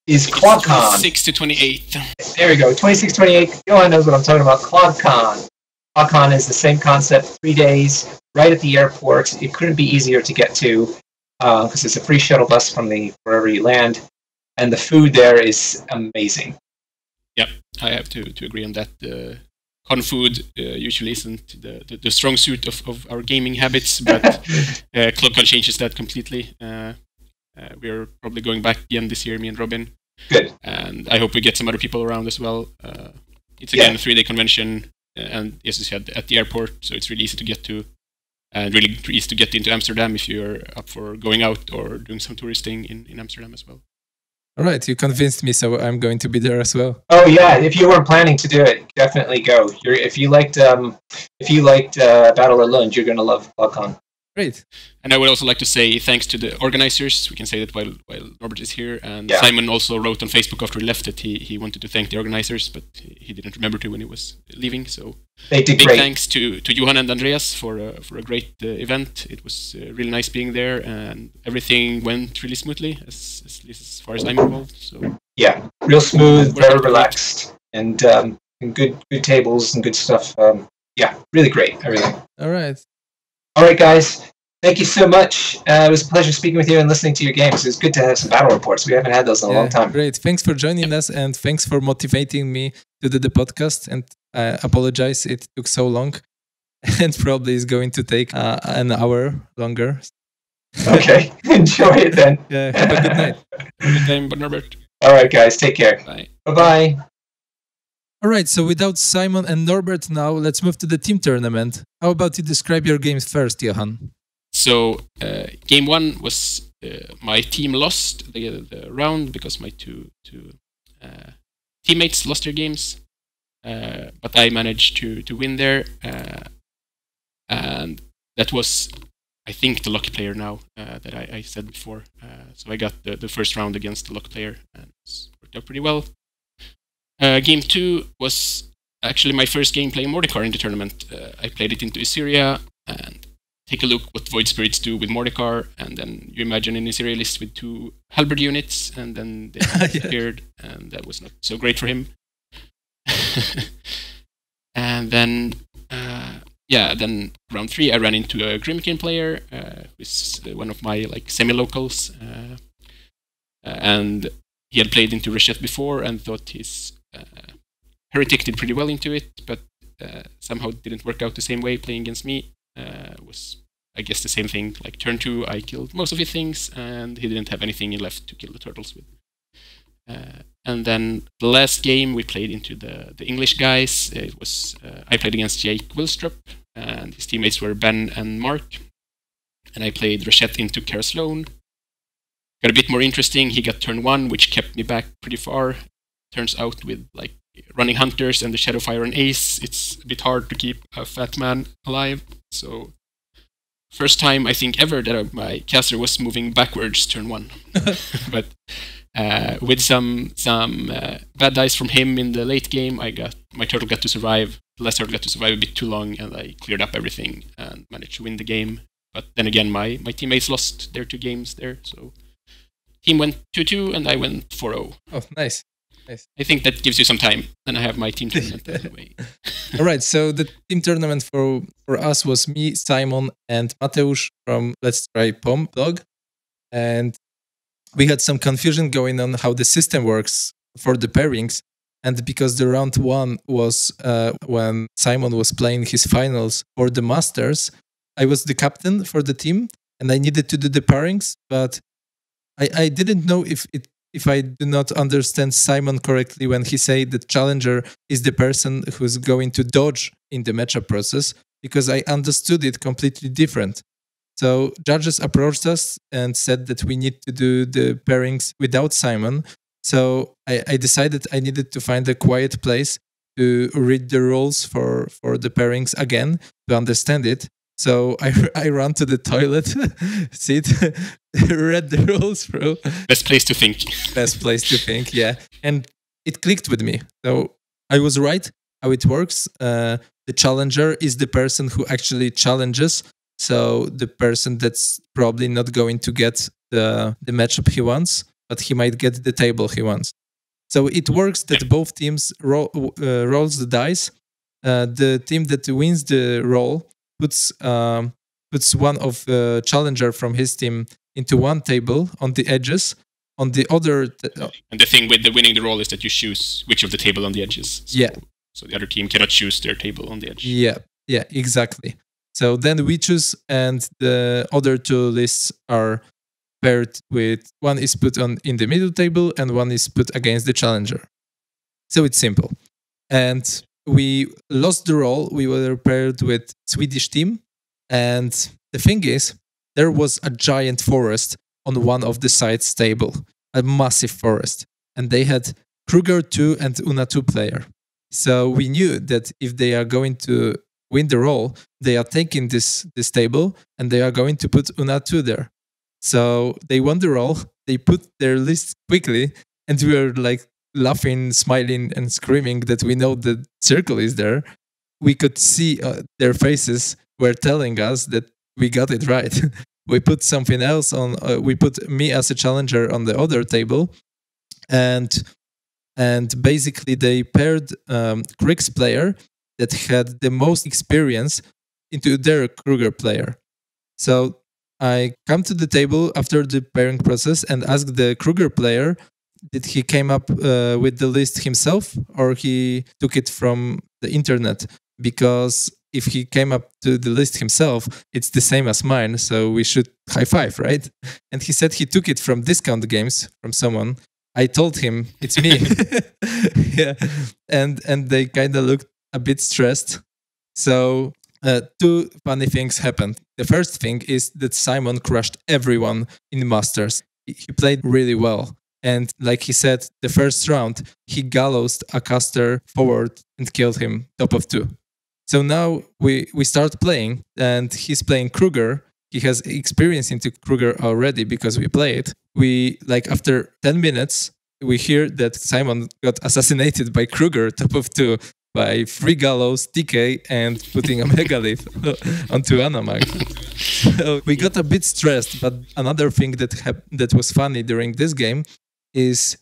is QuadCon. 26 to 28. There we go, 26, 28. Johan knows what I'm talking about, QuadCon. QuadCon is the same concept, 3 days, right at the airport. It couldn't be easier to get to because it's a free shuttle bus from wherever you land. And the food there is amazing. Yep, I have to agree on that. Con food usually isn't the strong suit of our gaming habits, but ClubCon changes that completely. We're probably going back again this year, me and Robin. Good. And I hope we get some other people around as well. It's again a 3-day convention, and as you said, at the airport, so it's really easy to get to, and really easy to get into Amsterdam if you're up for going out or doing some touristing in Amsterdam as well. All right, you convinced me, so I'm going to be there as well. Oh yeah, if you weren't planning to do it, definitely go. If you liked Battle of Lund, you're going to love QuadCon. Great. And I would also like to say thanks to the organizers. We can say that while Norbert is here, and Simon also wrote on Facebook after he left that he wanted to thank the organizers, but he didn't remember to when he was leaving. So they did big great. Thanks to Johan and Andreas for a great event. It was really nice being there, and everything went really smoothly, at least as far as I'm involved. So yeah, real smooth, very relaxed, and good tables and good stuff. Yeah, really great, everything. All right. All right, guys. Thank you so much. It was a pleasure speaking with you and listening to your games. It's good to have some battle reports. We haven't had those in a long time. Great. Thanks for joining us, and thanks for motivating me to do the podcast. And I apologize it took so long, and probably is going to take an hour longer. Okay. Enjoy it then. Yeah. Have a good night. Good time, Norbert. All right, guys. Take care. Bye. Bye-bye. All right, so without Simon and Norbert now, let's move to the team tournament. How about you describe your games first, Johan? So, game 1 was my team lost the round because my two teammates lost their games, but I managed to win there, and that was, I think, the lucky player now that I said before. So I got the first round against the lucky player, and it worked out pretty well. Game 2 was actually my first game playing Mordekar in the tournament. I played it into Assyria, and take a look what Void Spirits do with Mordekar, and then you imagine an Assyria list with 2 Halberd units, and then they disappeared, and that was not so great for him. And then, then round 3 I ran into a Grimkin player, who's one of my semi-locals, and he had played into Reshet before and thought his Heretic did pretty well into it, but somehow didn't work out the same way playing against me. Was, I guess, the same thing. Like turn 2, I killed most of his things, and he didn't have anything left to kill the turtles with. And then the last game we played into the English guys. It was I played against Jake Wilstrup, and his teammates were Ben and Mark. And I played Reshet into Kara Sloan. Got a bit more interesting. He got turn 1, which kept me back pretty far. Turns out with running hunters and the Shadowfire and Ace, it's a bit hard to keep a fat man alive. So first time I think ever that my caster was moving backwards turn 1. But with some bad dice from him in the late game, my turtle got to survive. The last turtle got to survive a bit too long, and I cleared up everything and managed to win the game. But then again, my teammates lost their 2 games there, so team went 2-2 and I went 4-0. Oh, nice. Nice. I think that gives you some time. Then I have my team tournament anyway. All right, so the team tournament for us was me, Simon, and Mateusz from Let's Try Pom blog. And we had some confusion going on how the system works for the pairings. And because the round 1 was when Simon was playing his finals for the Masters, I was the captain for the team and I needed to do the pairings, but I didn't know if I do not understand Simon correctly when he said that challenger is the person who's going to dodge in the matchup process, because I understood it completely different. So judges approached us and said that we need to do the pairings without Simon. So I decided I needed to find a quiet place to read the rules for the pairings again to understand it. So I ran to the toilet, sit, read the rules through. Best place to think. Best place to think, yeah. And it clicked with me. So I was right how it works. The challenger is the person who actually challenges. So the person that's probably not going to get the matchup he wants, but he might get the table he wants. So it works that both teams rolls the dice. The team that wins the roll puts one of the challenger from his team into one table on the edges. On the other, and the thing with the winning the roll is that you choose which of the table on the edges. So, so the other team cannot choose their table on the edge. Yeah, exactly. So then we choose, and the other 2 lists are paired with, one is put on in the middle table and one is put against the challenger. So it's simple. And we lost the roll. We were paired with Swedish team. And the thing is, there was a giant forest on one of the sides table, a massive forest. And they had Kruger 2 and Una 2 player. So we knew that if they are going to win the roll, they are taking this table and they are going to put Una 2 there. So they won the roll, they put their list quickly, and we were like laughing, smiling, and screaming that we know the circle is there. We could see their faces were telling us that we got it right. We put something else on, we put me as a challenger on the other table, and basically they paired Krieg's player that had the most experience into their Kruger player. So I come to the table after the pairing process and ask the Kruger player, did he came up with the list himself or he took it from the internet? Because if he came up to the list himself, it's the same as mine, so we should high five, right? And he said he took it from discount games from someone. I told him it's me. Yeah, and they kind of looked a bit stressed. So 2 funny things happened. The first thing is that Simon crushed everyone in Masters. He played really well. And like he said, the first round, he gallowsed a caster forward and killed him, top of 2. So now we start playing, and he's playing Kruger. He has experience into Kruger already because we played. We, like, after 10 minutes, we hear that Simon got assassinated by Kruger, top of 2, by 3 gallows, TK, and putting a megalith onto Anamag. So we got a bit stressed, but another thing that was funny during this game is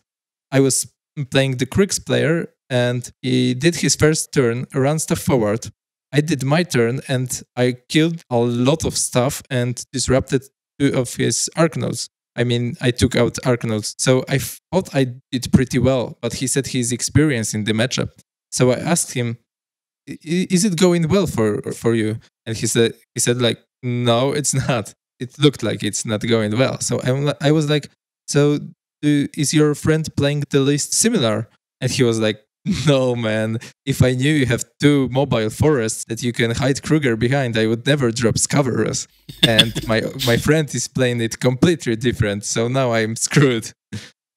I was playing the Krieg's player, and he did his first turn, ran stuff forward. I did my turn, and I killed a lot of stuff and disrupted 2 of his Arcanodes. I mean, I took out Arcanodes. So I thought I did pretty well, but he said he's experienced in the matchup. So I asked him, is it going well for you? And he said like, no, it's not. It looked like it's not going well. So I was like, so is your friend playing the list similar? And he was like, no, man. If I knew you have 2 mobile forests that you can hide Kruger behind, I would never drop Scaverus. And my friend is playing it completely different. So now I'm screwed.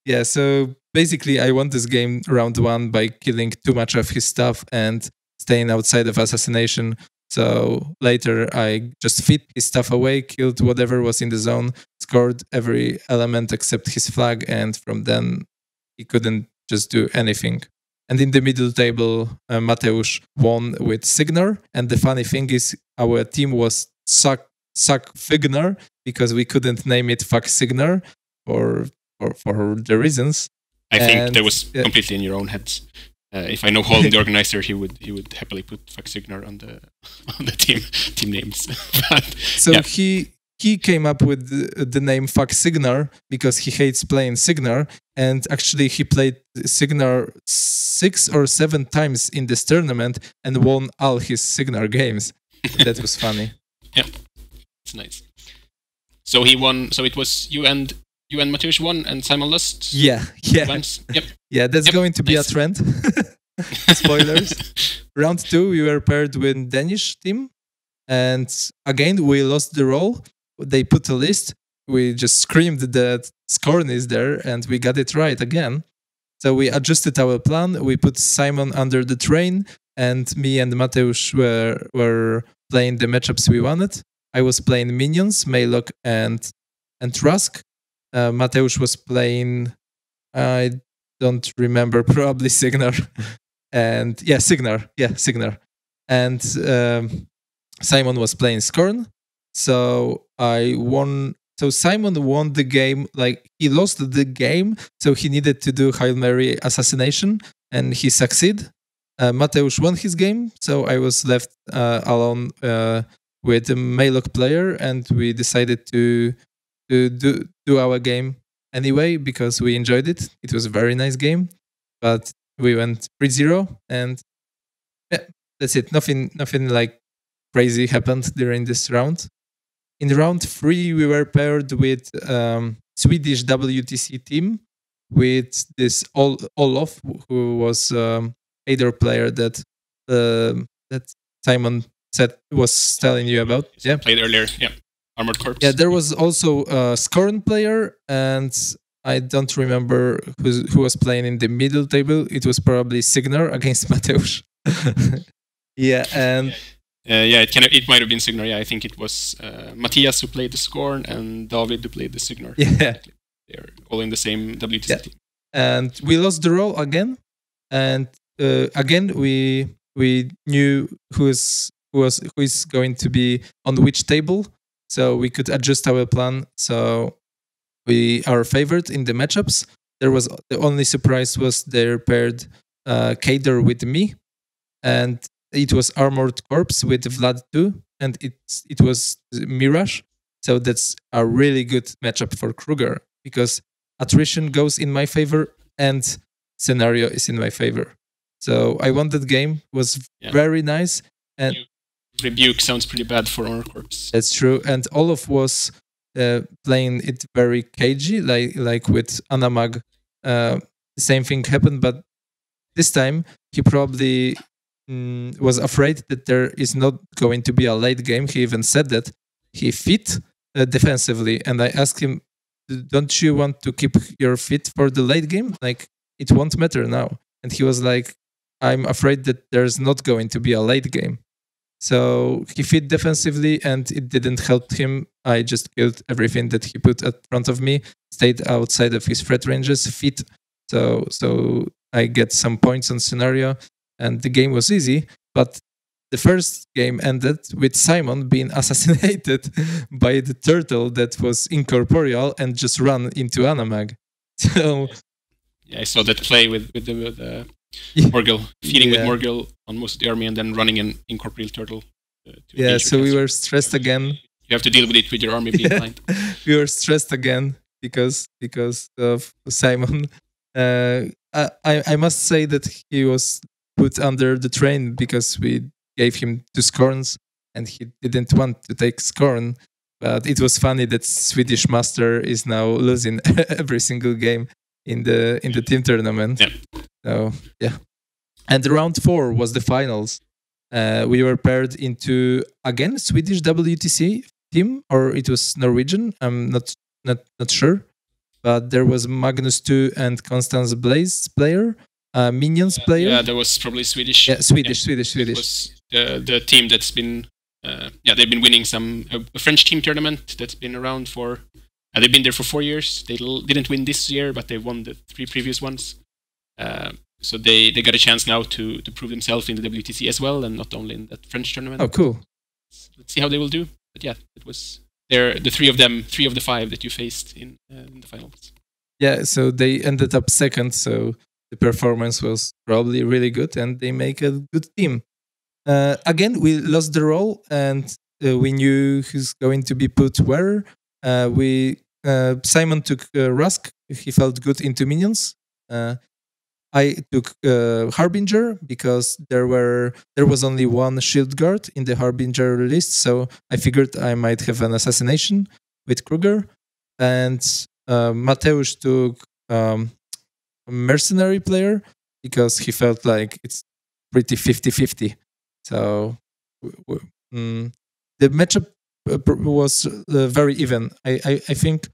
Yeah, so basically I won this game round 1 by killing too much of his stuff and staying outside of assassination. So later I just fit his stuff away, killed whatever was in the zone, scored every element except his flag, and from then he couldn't just do anything. And in the middle table, Mateusz won with Signar. And the funny thing is our team was Suck Figner because we couldn't name it Fuck Signer for the reasons. I think that was completely in your own heads. If I know Holm, the organizer, he would happily put Fuck Signer on the team names. But, so he came up with the name Fuck Signar because he hates playing Signar, and actually he played Signar 6 or 7 times in this tournament and won all his Signar games. That was funny. Yeah, it's nice. So he won. So it was you and Mateusz won, and Simon lost. Yeah. Once. Yep. Yeah, that's going to be a trend. Spoilers. Round 2, we were paired with Danish team, and again we lost the role. They put a list. We just screamed that Skorne is there, and we got it right again. So we adjusted our plan. We put Simon under the train, and me and Mateusz were playing the matchups we wanted. I was playing minions, Maylock and Rusk. Mateusz was playing, I don't remember, probably Signar. And Signar. And Simon was playing Skorne. So I won. So Simon won the game. Like, he lost the game, so he needed to do Hail Mary assassination, and he succeeded. Mateusz won his game, so I was left alone with a Maylock player, and we decided to do our game anyway because we enjoyed it. It was a very nice game, but we went 3-0, and that's it. Nothing like crazy happened during this round. In round 3, we were paired with Swedish WTC team with this Olof, who was Ador player that Simon was telling you about. Yeah, played earlier. Yeah, Armored Corpse. Yeah, there was also a Skorne player, and I don't remember who was playing in the middle table. It was probably Signar against Mateusz. Yeah, and. It might have been Signar. Yeah, I think it was Matthias who played the Skorne and David who played the Signar. Yeah, they're all in the same WTC team. And we lost the role again, and again we knew who is going to be on which table, so we could adjust our plan. So we are favored in the matchups. The only surprise was they paired Kader with me, and it was Armored Corpse with Vlad too, and it was Mirage. So that's a really good matchup for Kruger because attrition goes in my favor and scenario is in my favor. So I won that game. Was very nice. And Rebuke sounds pretty bad for Armored Corpse. That's true. And Olof was playing it very cagey, like with Anamag. The same thing happened, but this time he probably was afraid that there is not going to be a late game. He even said that he fit defensively, and I asked him, don't you want to keep your fit for the late game? Like, it won't matter now. And he was like, I'm afraid that there's not going to be a late game. So he fit defensively, and it didn't help him. I just killed everything that he put at front of me, stayed outside of his threat ranges, fit. So I get some points on scenario, and the game was easy. But the first game ended with Simon being assassinated by the turtle that was incorporeal and just ran into Anamag. So I saw that play with the Morgul, feeding with Morgul on most of the army and then running an incorporeal turtle. So we were stressed again. You have to deal with it with your army being blind. We were stressed again because of Simon. I must say that he was put under the train because we gave him 2 Skornes and he didn't want to take Skorne. But it was funny that Swedish Master is now losing every single game in the team tournament. Yeah. So and round 4 was the finals. We were paired into again Swedish WTC team, or it was Norwegian. I'm not sure. But there was Magnus 2 and Constance Blaze player. Minions player. Yeah, that was probably Swedish. Yeah, Swedish. It was the team that's been, they've been winning a French team tournament that's been around for, they've been there for 4 years. They didn't win this year, but they won the 3 previous ones. So they got a chance now to prove themselves in the WTC as well, and not only in that French tournament. Oh, cool. Let's see how they will do. yeah, it was the three of the five that you faced in the finals. Yeah, so they ended up second, so the performance was probably really good, and they make a good team. Again, we lost the role, and we knew who's going to be put where. Simon took Rusk. He felt good into minions. I took Harbinger because there was only one shield guard in the Harbinger list, so I figured I might have an assassination with Kruger. And Mateusz took a mercenary player because he felt like it's pretty 50-50. So the matchup was very even. I think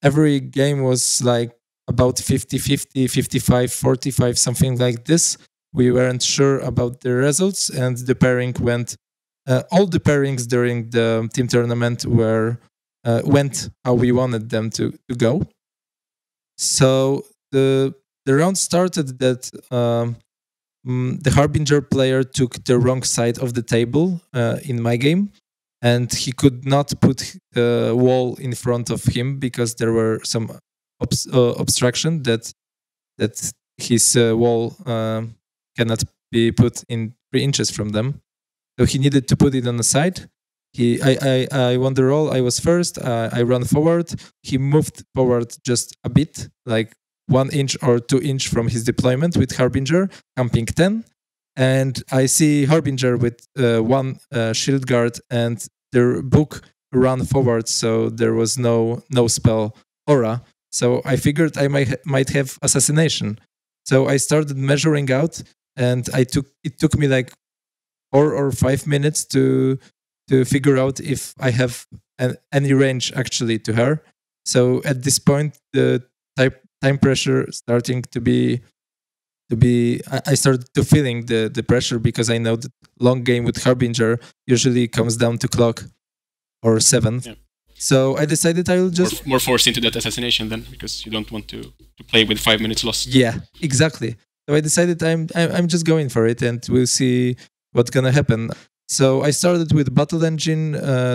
every game was like about 50-50, 55-45, something like this. We weren't sure about the results, and the pairing went. All the pairings during the team tournament went how we wanted them to go. So the round started that the Harbinger player took the wrong side of the table in my game, and he could not put the wall in front of him because there were some obstruction that his wall cannot be put in 3 inches from them. So he needed to put it on the side. I won the roll. I was first. I ran forward. He moved forward just a bit, like 1 inch or 2 inch from his deployment with Harbinger, camping 10. And I see Harbinger with one shield guard, and their book ran forward, so there was no spell aura. So I figured I might have assassination. So I started measuring out, and it took me like 4 or 5 minutes to figure out if I have any range actually to her. So at this point, the time pressure starting to be. I started to feeling the pressure because I know that long game with Harbinger usually comes down to clock or 7. Yeah. So I decided I will just more force into that assassination then, because you don't want to play with 5 minutes lost. Yeah, exactly. So I decided I'm just going for it, and we'll see what's gonna happen. So I started with Battle Engine,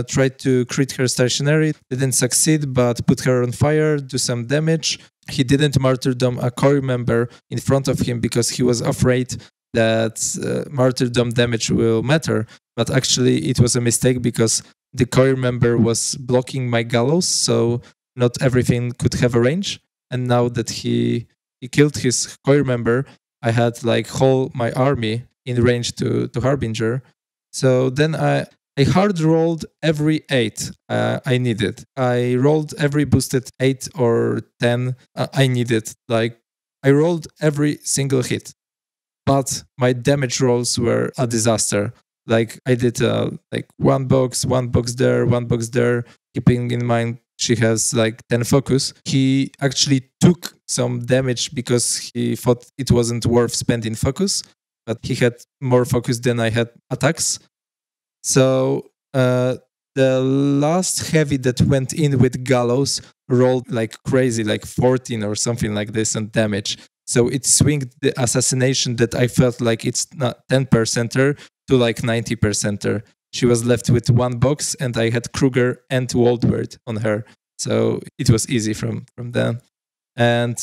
tried to crit her stationary, didn't succeed, but put her on fire, do some damage. He didn't martyrdom a core member in front of him because he was afraid that martyrdom damage will matter. But actually it was a mistake because the core member was blocking my gallows, so not everything could have a range. And now that he killed his core member, I had like whole my army in range to Harbinger. So then I hard rolled every 8 I needed. I rolled every boosted 8 or 10 I needed. Like I rolled every single hit, but my damage rolls were a disaster. Like I did like one box there, keeping in mind she has like 10 focus. He actually took some damage because he thought it wasn't worth spending focus, but he had more focus than I had attacks. So the last heavy that went in with gallows rolled like crazy, like 14 or something like this on damage. So it swinged the assassination that I felt like it's not 10%er to like 90%er. She was left with one box, and I had Kruger and Waldward on her. So it was easy from then. And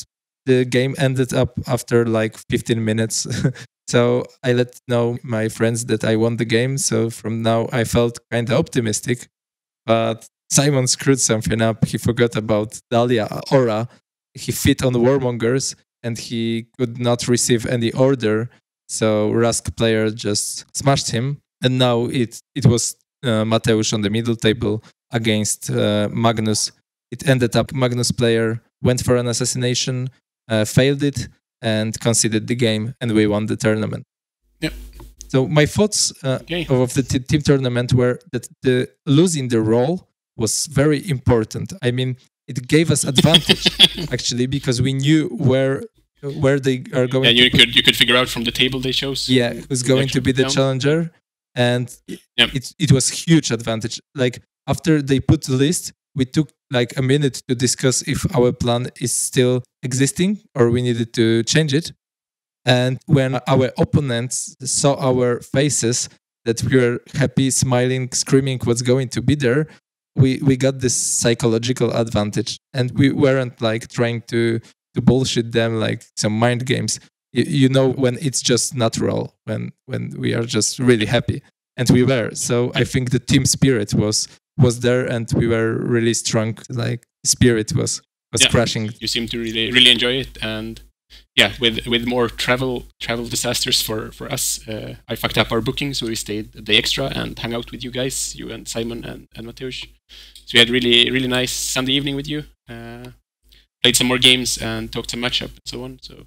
the game ended up after like 15 minutes. So I let know my friends that I won the game. So from now I felt kind of optimistic. But Simon screwed something up. He forgot about Dahlia Aura. He fit on Warmongers, and he could not receive any order. So Rusk player just smashed him. And now it was Mateusz on the middle table against Magnus. It ended up Magnus player went for an assassination, failed it, and conceded the game, and we won the tournament. Yep. So my thoughts of the team tournament were that the losing the role was very important. I mean, it gave us advantage actually because we knew where they are going. And you could figure out from the table they chose. Yeah, who's going to be the challenger, and it was huge advantage. Like after they put the list, we took like a minute to discuss if our plan is still existing or we needed to change it. And when our opponents saw our faces, that we were happy, smiling, screaming what's going to be there, we got this psychological advantage, and we weren't like trying to bullshit them like some mind games. You know, when it's just natural, when we are just really happy, and we were. So I think the team spirit was there, and we were really strong. Like spirit was crashing. You seem to really enjoy it, and yeah, with more travel disasters for us, I fucked up our booking, so we stayed a day extra and hung out with you guys, you and Simon and Mateusz. So we had really nice Sunday evening with you. Played some more games and talked some matchup and so on. So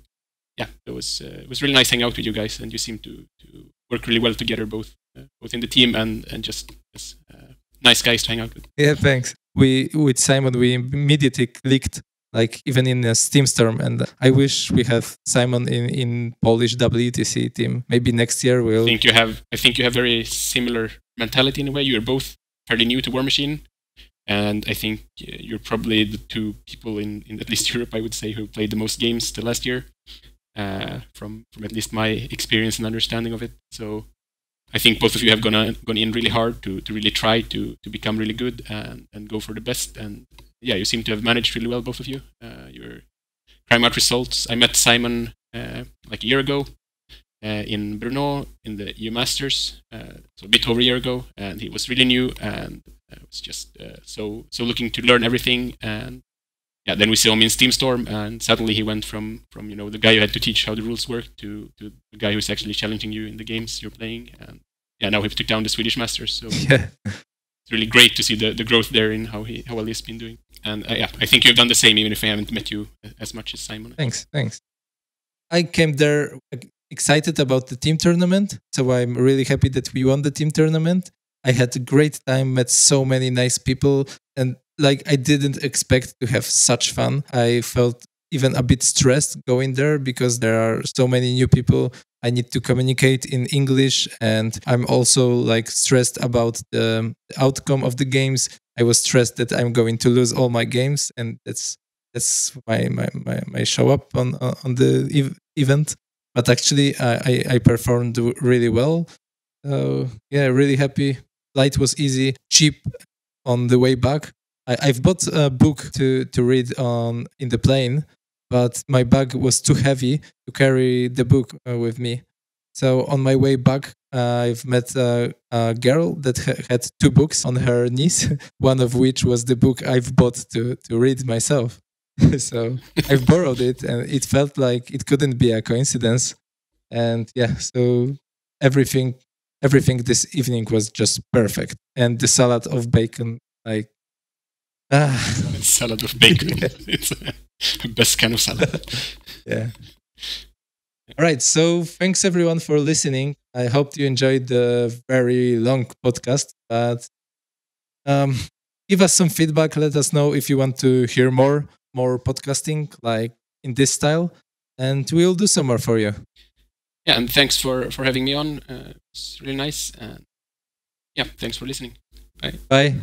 yeah, it was really nice hanging out with you guys, and you seem to work really well together, both in the team and just as nice guys to hang out with. Yeah, thanks. With Simon, we immediately clicked, like even in a Steam Storm, and I wish we have Simon in Polish WTC team. Maybe next year we'll. I think you have very similar mentality in a way. You're both fairly new to War Machine, and I think you're probably the two people in at least Europe, I would say, who played the most games the last year. From at least my experience and understanding of it. So I think both of you have gone in really hard to really try to become really good and go for the best. And yeah, you seem to have managed really well, both of you. You're crying out results. I met Simon like a year ago in Brno in the EU Masters, so a bit over a year ago, and he was really new and was just so looking to learn everything. And yeah, then we saw him in Steam Storm, and suddenly he went from the guy who had to teach how the rules work to the guy who's actually challenging you in the games you're playing. And yeah, now he took down the Swedish Masters. So yeah, it's really great to see the growth there in how well he's been doing. And yeah, I think you've done the same, even if I haven't met you as much as Simon. Thanks. I came there excited about the team tournament, so I'm really happy that we won the team tournament. I had a great time, met so many nice people, and like I didn't expect to have such fun. I felt even a bit stressed going there because there are so many new people. I need to communicate in English, and I'm also like stressed about the outcome of the games. I was stressed that I'm going to lose all my games, and that's my show up on the event. But actually, I performed really well. So yeah, really happy. Flight was easy, cheap on the way back. I've bought a book to read in the plane, but my bag was too heavy to carry the book with me. So on my way back, I've met a girl that had two books on her knees, one of which was the book I've bought to read myself. So I've borrowed it, and it felt like it couldn't be a coincidence. And yeah, so everything this evening was just perfect. And the salad of bacon, like salad of bacon. It's the best kind of salad. Yeah. All right. So thanks everyone for listening. I hope you enjoyed the very long podcast, but give us some feedback. Let us know if you want to hear more podcasting like in this style, and we'll do some more for you. Yeah, and thanks for having me on. It's really nice. And yeah, thanks for listening. Bye. Bye.